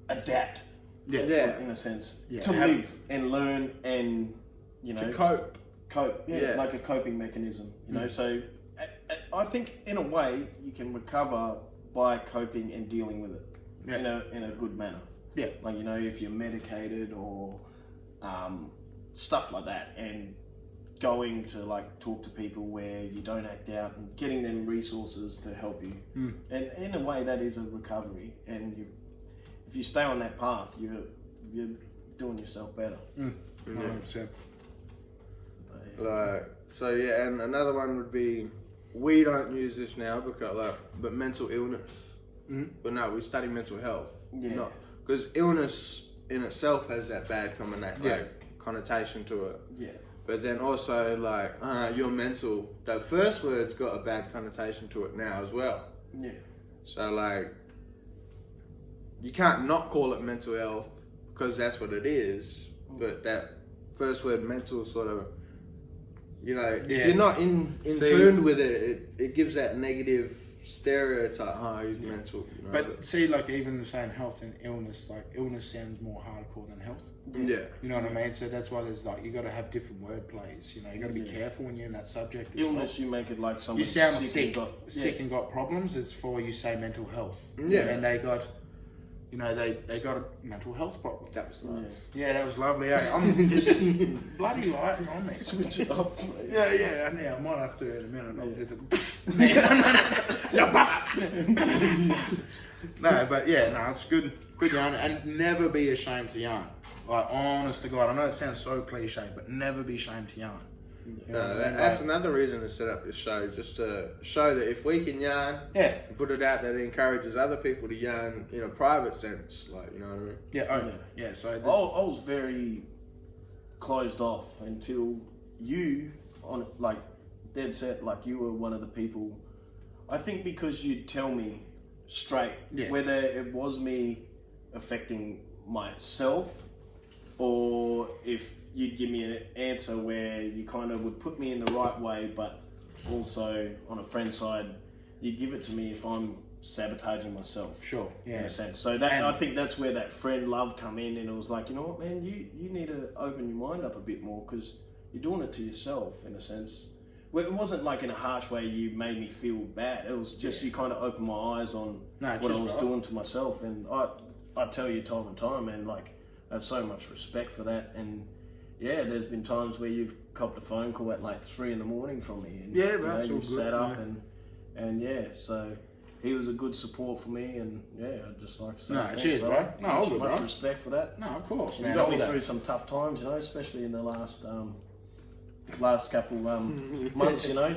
to adapt. Yeah. In a sense, Yeah. to live and learn and to cope. Yeah, like a coping mechanism. So I think in a way you can recover by coping and dealing with it in a good manner. Yeah, like if you're medicated or stuff like that, and going to like talk to people where you don't act out and getting them resources to help you. And in a way that is a recovery, and if you stay on that path, you're doing yourself better. 100%. And another one would be, we don't use this now but mental illness. But no, we study mental health. Yeah. Because illness in itself has that bad connotation to it. Yeah. But then also you're mental. That first word's got a bad connotation to it now as well. Yeah. So you can't not call it mental health because that's what it is. But that first word, mental, sort of You know, if you're not in tune with it gives that negative stereotype. Oh, he's mental. You know? But see, like even saying health and illness, like illness sounds more hardcore than health. Yeah. You know what I mean? So that's why there's like, you got to have different word plays. You know, you got to be careful when you're in that subject. Illness, you make it like someone you sound sick and got problems. It's for you say mental health. Yeah. And they got, you know, they got a mental health problem. That was nice. Yeah, that was lovely. It's just bloody lights on me. Switch it up. Yeah. I might have to in a minute. No, but yeah, no, it's good yarn, and never be ashamed to yarn. Like, honest to God, I know it sounds so cliche, but never be ashamed to yarn. That's another reason to set up this show, just to show that if we can yarn, and put it out there, it encourages other people to yarn in a private sense, like, you know what I mean? Yeah. So I was very closed off until you, on like dead set, like you were one of the people. I think because you'd tell me straight whether it was me affecting myself or if you'd give me an answer where you kind of would put me in the right way, but also on a friend side, you'd give it to me if I'm sabotaging myself. Sure. Yeah. In a sense. So that I think that's where that friend love come in, and it was like, you know what, man, you need to open your mind up a bit more because you're doing it to yourself in a sense. Well, it wasn't like in a harsh way you made me feel bad. It was just you kind of opened my eyes on what I was doing to myself, and I tell you time and time, and like I have so much respect for that. And yeah, there's been times where you've copped a phone call at like 3 a.m. from me, and you've sat up and so he was a good support for me, and I'd just like to say thanks, cheers, bro. No, all good, much bro. respect for that. No, of course, You man. got me through some tough times, you know, especially in the last couple months, you know,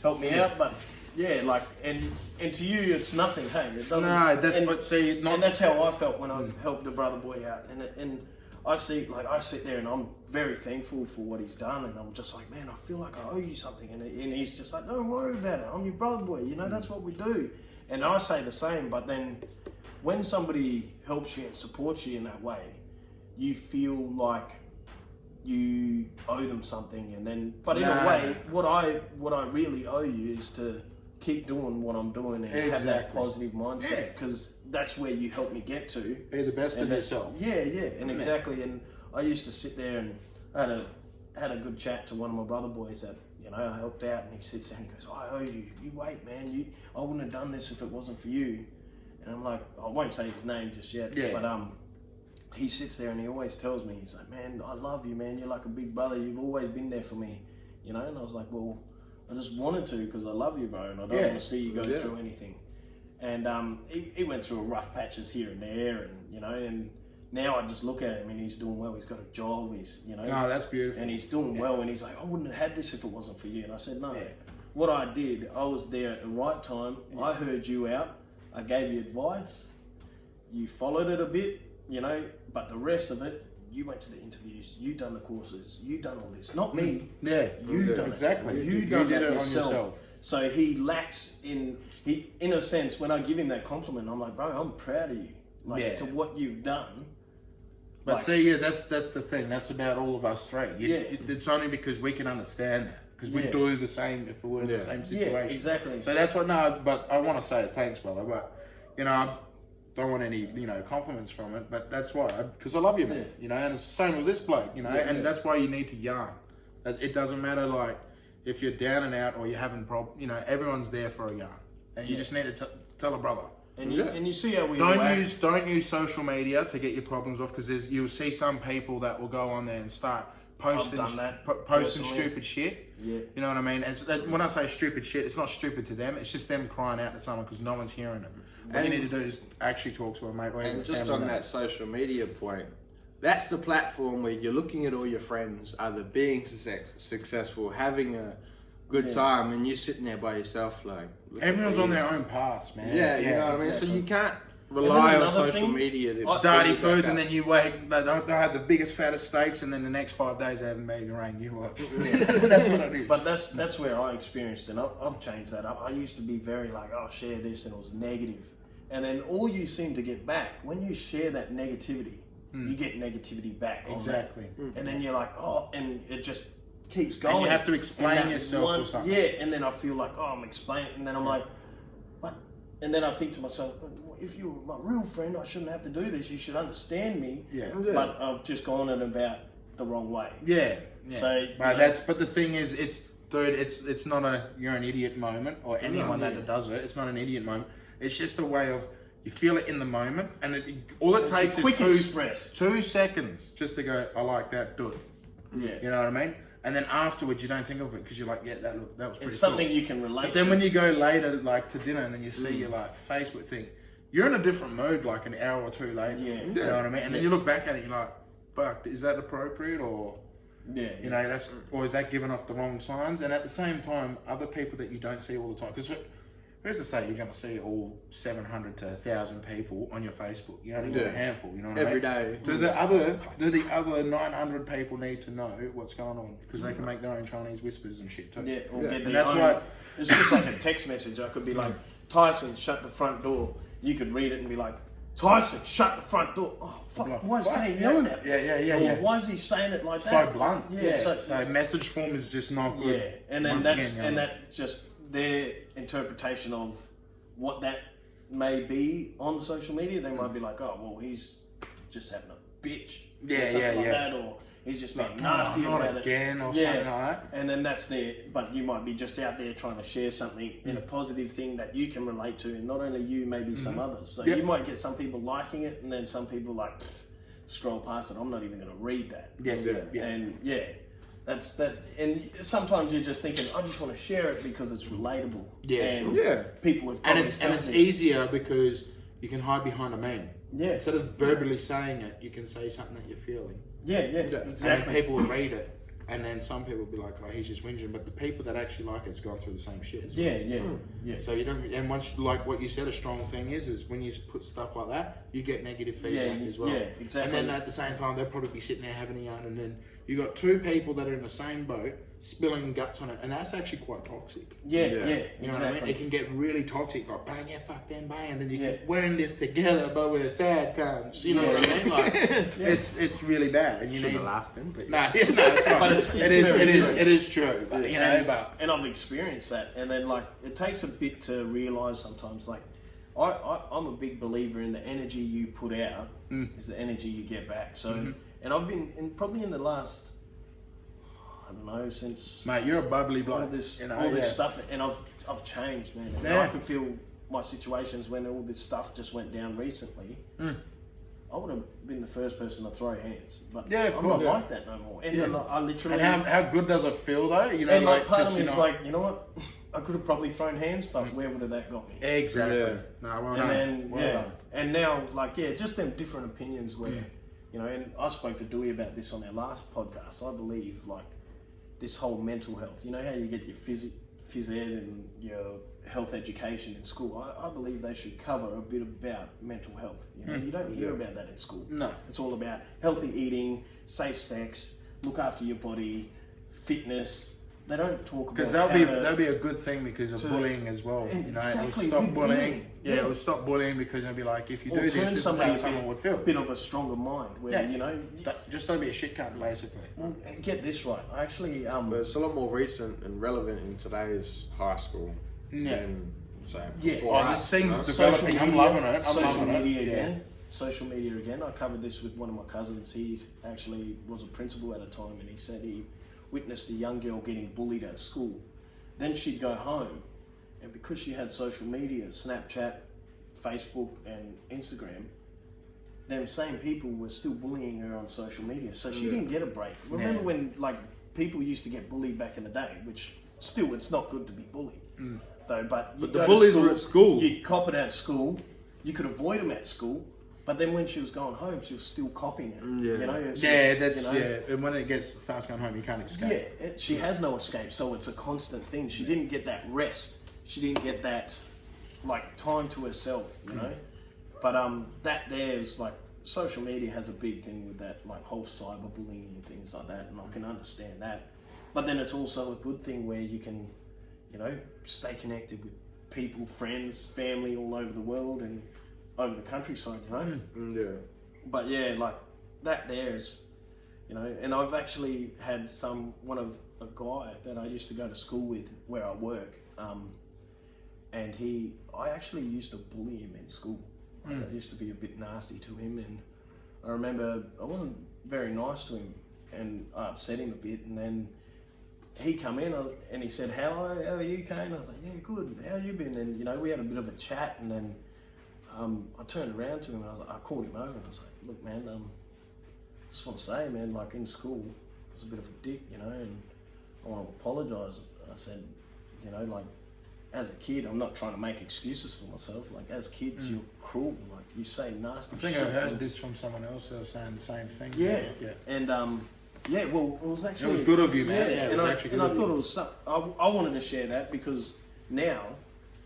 helped me out. But like, and to you, it's nothing. Hey, it doesn't. No, that's and that's how I felt when I've helped a brother boy out, and I sit there and I'm very thankful for what he's done, and I'm just like, man, I feel like I owe you something, and he's just like, don't worry about it. I'm your brother boy, you know, that's what we do. And I say the same, but then when somebody helps you and supports you in that way, you feel like you owe them something, and then, but in a way, what I really owe you is to keep doing what I'm doing and have that positive mindset, because that's where you helped me get to. Be the best of yourself. Exactly. And I used to sit there and I had a good chat to one of my brother boys that, you know, I helped out, and he sits there and he goes, I owe you. You wait, man. I wouldn't have done this if it wasn't for you. And I'm like, I won't say his name just yet, but he sits there and he always tells me, he's like, man, I love you, man. You're like a big brother. You've always been there for me, you know? And I was like, well, I just wanted to because I love you, bro, and I don't want to see you go through anything. And he went through rough patches here and there, and, you know, and now I just look at him and he's doing well. He's got a job, he's, you know. Oh, that's beautiful. And he's doing well, and he's like, I wouldn't have had this if it wasn't for you. And I said, no. What I did, I was there at the right time. I heard you out. I gave you advice. You followed it a bit, you know, but the rest of it, you went to the interviews, you done the courses, you done all this. Not me. Yeah. You done exactly. it. You done did it it yourself. on yourself. So he lacks in a sense, when I give him that compliment, I'm like, bro, I'm proud of you. Like, to what you've done. But like, see, that's the thing. That's about all of us three. It's only because we can understand that. Because we do the same if we were in the same situation. Yeah, exactly. So that's what, but I want to say thanks, brother. But, you know, I don't want any, you know, compliments from it. But that's why, because I love you, man. You know, and it's the same with this bloke, you know. And that's why you need to yarn. It doesn't matter, like, if you're down and out or you're having problems, you know, everyone's there for a yarn. And you just need to tell a brother. And you see how we don't use social media to get your problems off, because you'll see some people that will go on there and start posting stupid shit. Yeah. You know what I mean? And when I say stupid shit, it's not stupid to them. It's just them crying out to someone because no one's hearing them. All you need to do is actually talk to a mate. And just on that social media point, that's the platform where you're looking at all your friends either being successful, having a good time, and you're sitting there by yourself, like everyone's on their own paths, man. Yeah, you know what I mean. So you can't rely on social media. Dirty foods, and then you wake. They have the biggest, fattest steaks, and then the next 5 days they haven't made it rain. You what? That's what it is. But that's where I experienced it. I've changed that up. I used to be very like, oh, share this, and it was negative. And then all you seem to get back when you share that negativity, you get negativity back. Exactly. And then you're like, oh, and it just keeps going. And you have to explain And that yourself or something. Yeah, and then I feel like, oh, I'm explaining, and then I'm like, but, and then I think to myself, if you were my real friend, I shouldn't have to do this. You should understand me. Yeah. But I've just gone it about the wrong way. Yeah. So, but the thing is, it's not a you're an idiot moment, or anyone that does it. It's not an idiot moment. It's just a way of you feel it in the moment, and all it takes is 2 seconds just to go, I like that, do it. Yeah. You know what I mean? And then afterwards, you don't think of it because you're like, yeah, that was pretty It's something cool. you can relate. But then when you go later, like to dinner, and then you see your like Facebook thing, you're in a different mode, like an hour or two later. Yeah. You know what I mean? And then you look back at it, you're like, fuck, is that appropriate, or you know, or is that giving off the wrong signs? And at the same time, other people that you don't see all the time, because who's to say you're going to see all 700 to 1,000 people on your Facebook? You only get a handful. You know what I mean? Every day. Do the other 900 people need to know what's going on, because they can make their own Chinese whispers and shit too. Yeah, or get And their that's own. why. It's just like a text message. I could be like, Tyson, shut the front door. You could read it and be like, Tyson, shut the front door. Oh, fuck, Like, why is fuck, Kaine yelling at me? Yeah. Why is he saying it like So that? blunt. Yeah, So message form is just not good. yeah, and then Once and that's just their interpretation of what that may be on social media. They might be like, oh, well, he's just having a bitch. Yeah, or something yeah, like yeah. that, or he's just being Like, nasty not about again, it. or something like that. And then that's there, but you might be just out there trying to share something in a positive thing that you can relate to, and not only you, maybe some others. So you might get some people liking it, and then some people like scroll past it. I'm not even going to read that. Yeah. And that's that. And sometimes you're just thinking, I just want to share it because it's relatable. Yeah, and sure. people have And probably it's felt this. easier because you can hide behind a meme. Yeah. Instead of verbally saying it, you can say something that you're feeling. Yeah, And exactly. people will read it, and then some people will be like, "Oh, he's just whinging," but the people that actually like it's gone through the same shit. As well. Yeah. So you don't, and once, like what you said, a strong thing is when you put stuff like that, you get negative feedback as well. Yeah, exactly. And then at the same time, they'll probably be sitting there having a yarn, and then you got 2 people that are in the same boat spilling guts on it, and that's actually quite toxic. Yeah, You know exactly. what I mean? It can get really toxic, like bang, yeah, fuck them, bang, and then you Yeah. we're in this together, but we're sad cunts. You know what I mean? Like it's really bad, and you Shouldn't need. have laughed then, but No, it's not. But It is true. But, you know, and I've experienced that, and then like it takes a bit to realize sometimes. Like I'm a big believer in the energy you put out is the energy you get back. So, and I've been probably in the last, I don't know, since mate, you're a bubbly bloke. all this you know, stuff, and I've changed, man. And Yeah. I can feel my situations when all this stuff just went down recently. I would have been the first person to throw hands, but Yeah, of I'm course, not yeah. like that no more. And Yeah. then I literally. And how good does it feel though? You know, And like part of 'cause, me you is know- like, you know what? I could have probably thrown hands, but where would have that got me? Exactly. Yeah. No, well And done. then Well done. and now like just them different opinions where you know. And I spoke to Duane about this on our last podcast. I believe like this whole mental health. You know how you get your phys ed and your health education in school. I believe they should cover a bit about mental health. You know, you don't hear about that in school. No. It's all about healthy eating, safe sex, look after your body, fitness. They don't talk about Because that'll be a good thing because of bullying as well. And You know, exactly, it will stop with bullying. bullying. Yeah, Yeah. it will stop bullying because they'll be like, if you or do this, turn this is somebody how someone would feel. a bit of a stronger mind where Yeah. you know. Just don't be a shit cunt, basically. Well, get this right. I actually But it's a lot more recent and relevant in today's high school Yeah. than, say, Yeah. before Oh, us, this thing's you know? developing. I'm loving it. I'm social loving it. media Yeah. again. Social media again. I covered this with one of my cousins. He actually was a principal at a time, and he said he witnessed a young girl getting bullied at school. Then she'd go home, and because she had social media, Snapchat, Facebook, and Instagram, them same people were still bullying her on social media. So she didn't get a break. Remember when like people used to get bullied back in the day, which still it's not good to be bullied. Though, but the bullies were at school. You'd cop it at school. You could avoid them at school, but then when she was going home, she was still copying it. Yeah. You know, she Yeah, was, that's you know, yeah. And when it starts going home, you can't escape. yeah. She has no escape, so it's a constant thing. She didn't get that rest. She didn't get that like time to herself. You know, but that there's like social media has a big thing with that, like whole cyberbullying and things like that, and I can understand that. But then it's also a good thing where you can, you know, stay connected with people, friends, family all over the world and over the countryside, you know? Yeah. But yeah, like that there is, you know. And I've actually had one of a guy that I used to go to school with where I work, and I actually used to bully him in school. Like, I used to be a bit nasty to him, and I remember I wasn't very nice to him, and I upset him a bit, and then he come in and he said, how are you, Kaine? I was like, yeah, good, how you been? And, you know, we had a bit of a chat, and then I turned around to him and I called him over and I was like, look, man, just want to say, man, like in school, I was a bit of a dick, you know, and I want to apologise. I said, you know, like, as a kid, I'm not trying to make excuses for myself. Like, as kids, you're cruel. Like, you say nasty shit. I think I heard this from someone else that was saying the same thing. Yeah. And, yeah, well, it was actually... It was good of you, man. Yeah, it was actually good and I of thought you. it was... I wanted to share that because now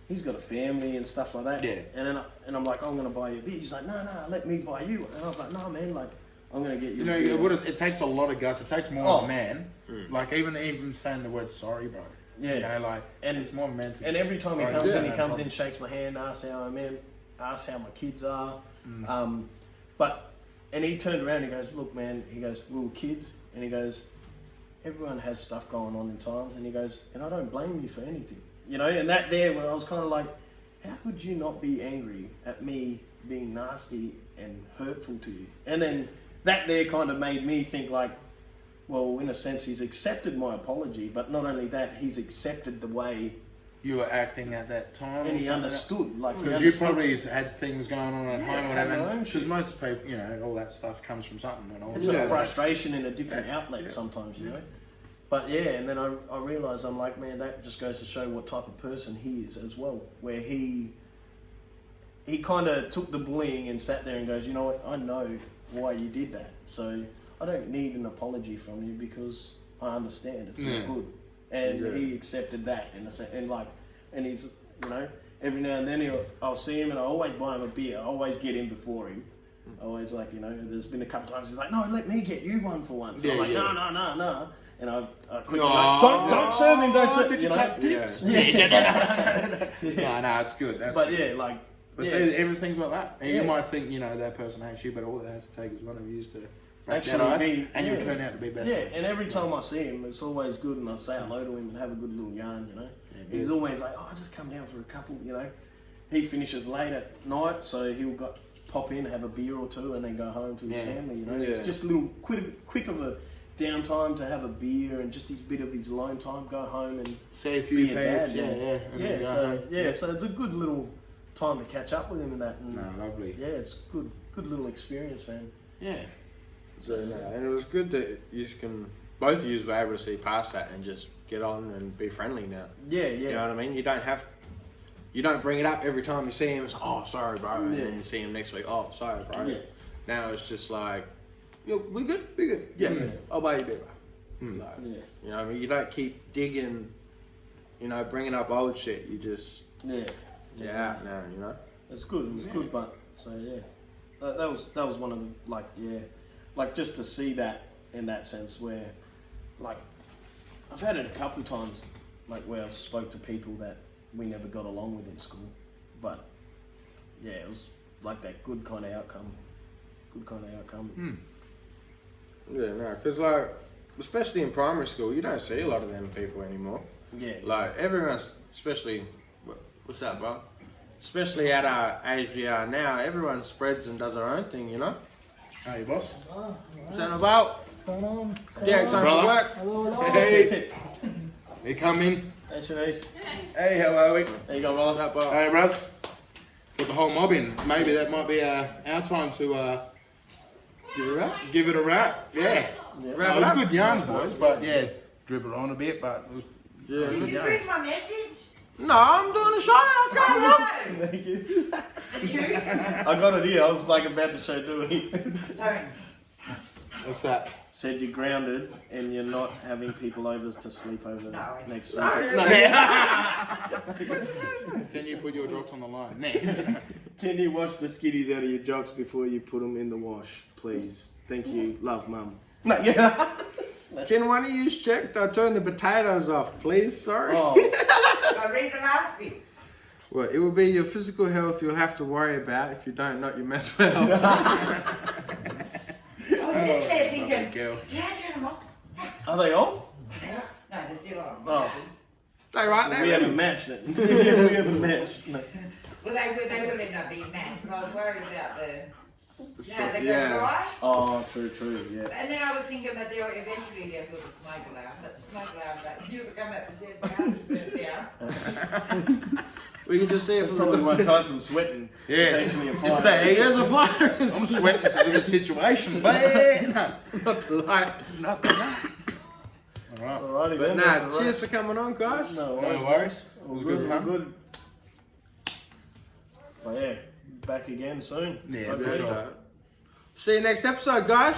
he's got a family and stuff like that. Yeah. And I'm like, I'm going to buy you a beer. He's like, no, let me buy you. And I was like, no, man, like, I'm going to get you You know, a beer. it takes a lot of guts. It takes more of a man. Like, even saying the word sorry, bro. Yeah. You know, like, And it's more of a man to... And every time he Right, comes yeah, in, he no comes problem. in, shakes my hand, asks how I'm in, asks how my kids are. And he turned around and he goes, look, man, he goes, we were kids. And he goes, everyone has stuff going on in times. And he goes, and I don't blame you for anything. You know, and that there when I was kind of like, how could you not be angry at me being nasty and hurtful to you? And then that there kind of made me think like, well, in a sense, he's accepted my apology, but not only that, he's accepted the way You were acting at that time. and he understood. Like, Because you probably had things going on at home or had whatever. my own Because shit. most people, you know, all that stuff comes from something. And all it's that. a frustration in a different outlet sometimes, you know. But yeah, and then I realised I'm like, man, that just goes to show what type of person he is as well. Where he kind of took the bullying and sat there and goes, you know what, I know why you did that. So I don't need an apology from you because I understand it's not good. And he accepted that and he's, you know, every now and then I'll see him and I always buy him a beer. I always get in before him. I always like, you know, there's been a couple times he's like, no, let me get you one for once. And I'm like, no. And I quickly like, don't serve him, don't serve him. You know? No, it's good. That's But good. yeah, like, But yeah, see, everything's like that. And Yeah. you might think, you know, that person hates you, but all it has to take is one of you to break Actually that ice, be- and yeah. you'll turn out to be best yeah, friends. and every time I see him, it's always good, and I say hello to him and have a good little yarn, you know. He's always like, oh, just come down for a couple, you know. He finishes late at night, so he'll pop in, have a beer or two, and then go home to his family, you know. It's just a little quick of a downtime to have a beer and just his bit of his alone time, go home and See a few be a dad. So it's a good little time to catch up with him and that. And No, lovely. yeah, it's good little experience, man. Yeah. So and it was good that both of you were able to see past that and just get on and be friendly now. Yeah. You know what I mean? You don't bring it up every time you see him. It's oh, sorry, bro. And then you see him next week. Oh, sorry, bro. Yeah. Now it's just like, yo, we good? Yeah. I'll buy you a beer, bro. Like, Yeah. you know what I mean? You don't keep digging, you know, bringing up old shit. You just, you're out now, you know? It's good. It was good, but so yeah, that was one of the like just to see that in that sense where like I've had it a couple times like where I've spoke to people that we never got along with in school, but yeah, it was like that good kind of outcome. Yeah, no, because like, especially in primary school, you don't see a lot of them people anymore. Yeah, Like everyone's, especially, what's that, bro? Especially at our age we are now, everyone spreads and does their own thing, you know? Hey, boss. What's that about? What's going on? Yeah, time Brother. for work. Hello. Hey. They come in. Hey, Shanice. Hey, how are we? There you go, brother. What's up, bro? Hey, bruv. Put the whole mob in. Maybe that might be our time to Give it a wrap? give it a wrap. Yeah. Yeah. It was good yarns, boys, but yeah, dribble on a bit, but it was Yeah. Did you read my message? No, I'm doing a show. I can't help. Thank you. Did you? I got it here. I was like about to show Duane. Sorry. what's that? Said you're grounded and you're not having people over to sleep over No. next week. Can you put your drops on the line? Can you wash the skitties out of your jocks before you put them in the wash, please? Thank you. Love, Mum. No, yeah. Can one of you check? I turn the potatoes off, please. Sorry. Oh, I read the last bit. Well, it will be your physical health you'll have to worry about if you don't, not your mental health. sitting there Lovely thinking, girl. did I turn them off? Are they off? No, they're still on. Oh. They right there. We haven't matched it. We haven't matched. No. Well, they will end up being mad, but I was worried about they're going to Yeah. dry. Oh, true, yeah. And then I was thinking that eventually they'll put the smoke alarm, but the smoke alarm, like, you would come up and sit down. We can just see it That's from probably the why Tyson's sweating. Yeah. It's actually a It's fire. there. There's a fire. I'm sweating because of the situation, man. Not the light. Not the night. All right. Alrighty But then. nah, that's all cheers right. for coming on, guys. No No worries. worries. It was good All fun. good. But yeah, back again soon. Yeah, for Hopefully. sure. See you next episode, guys.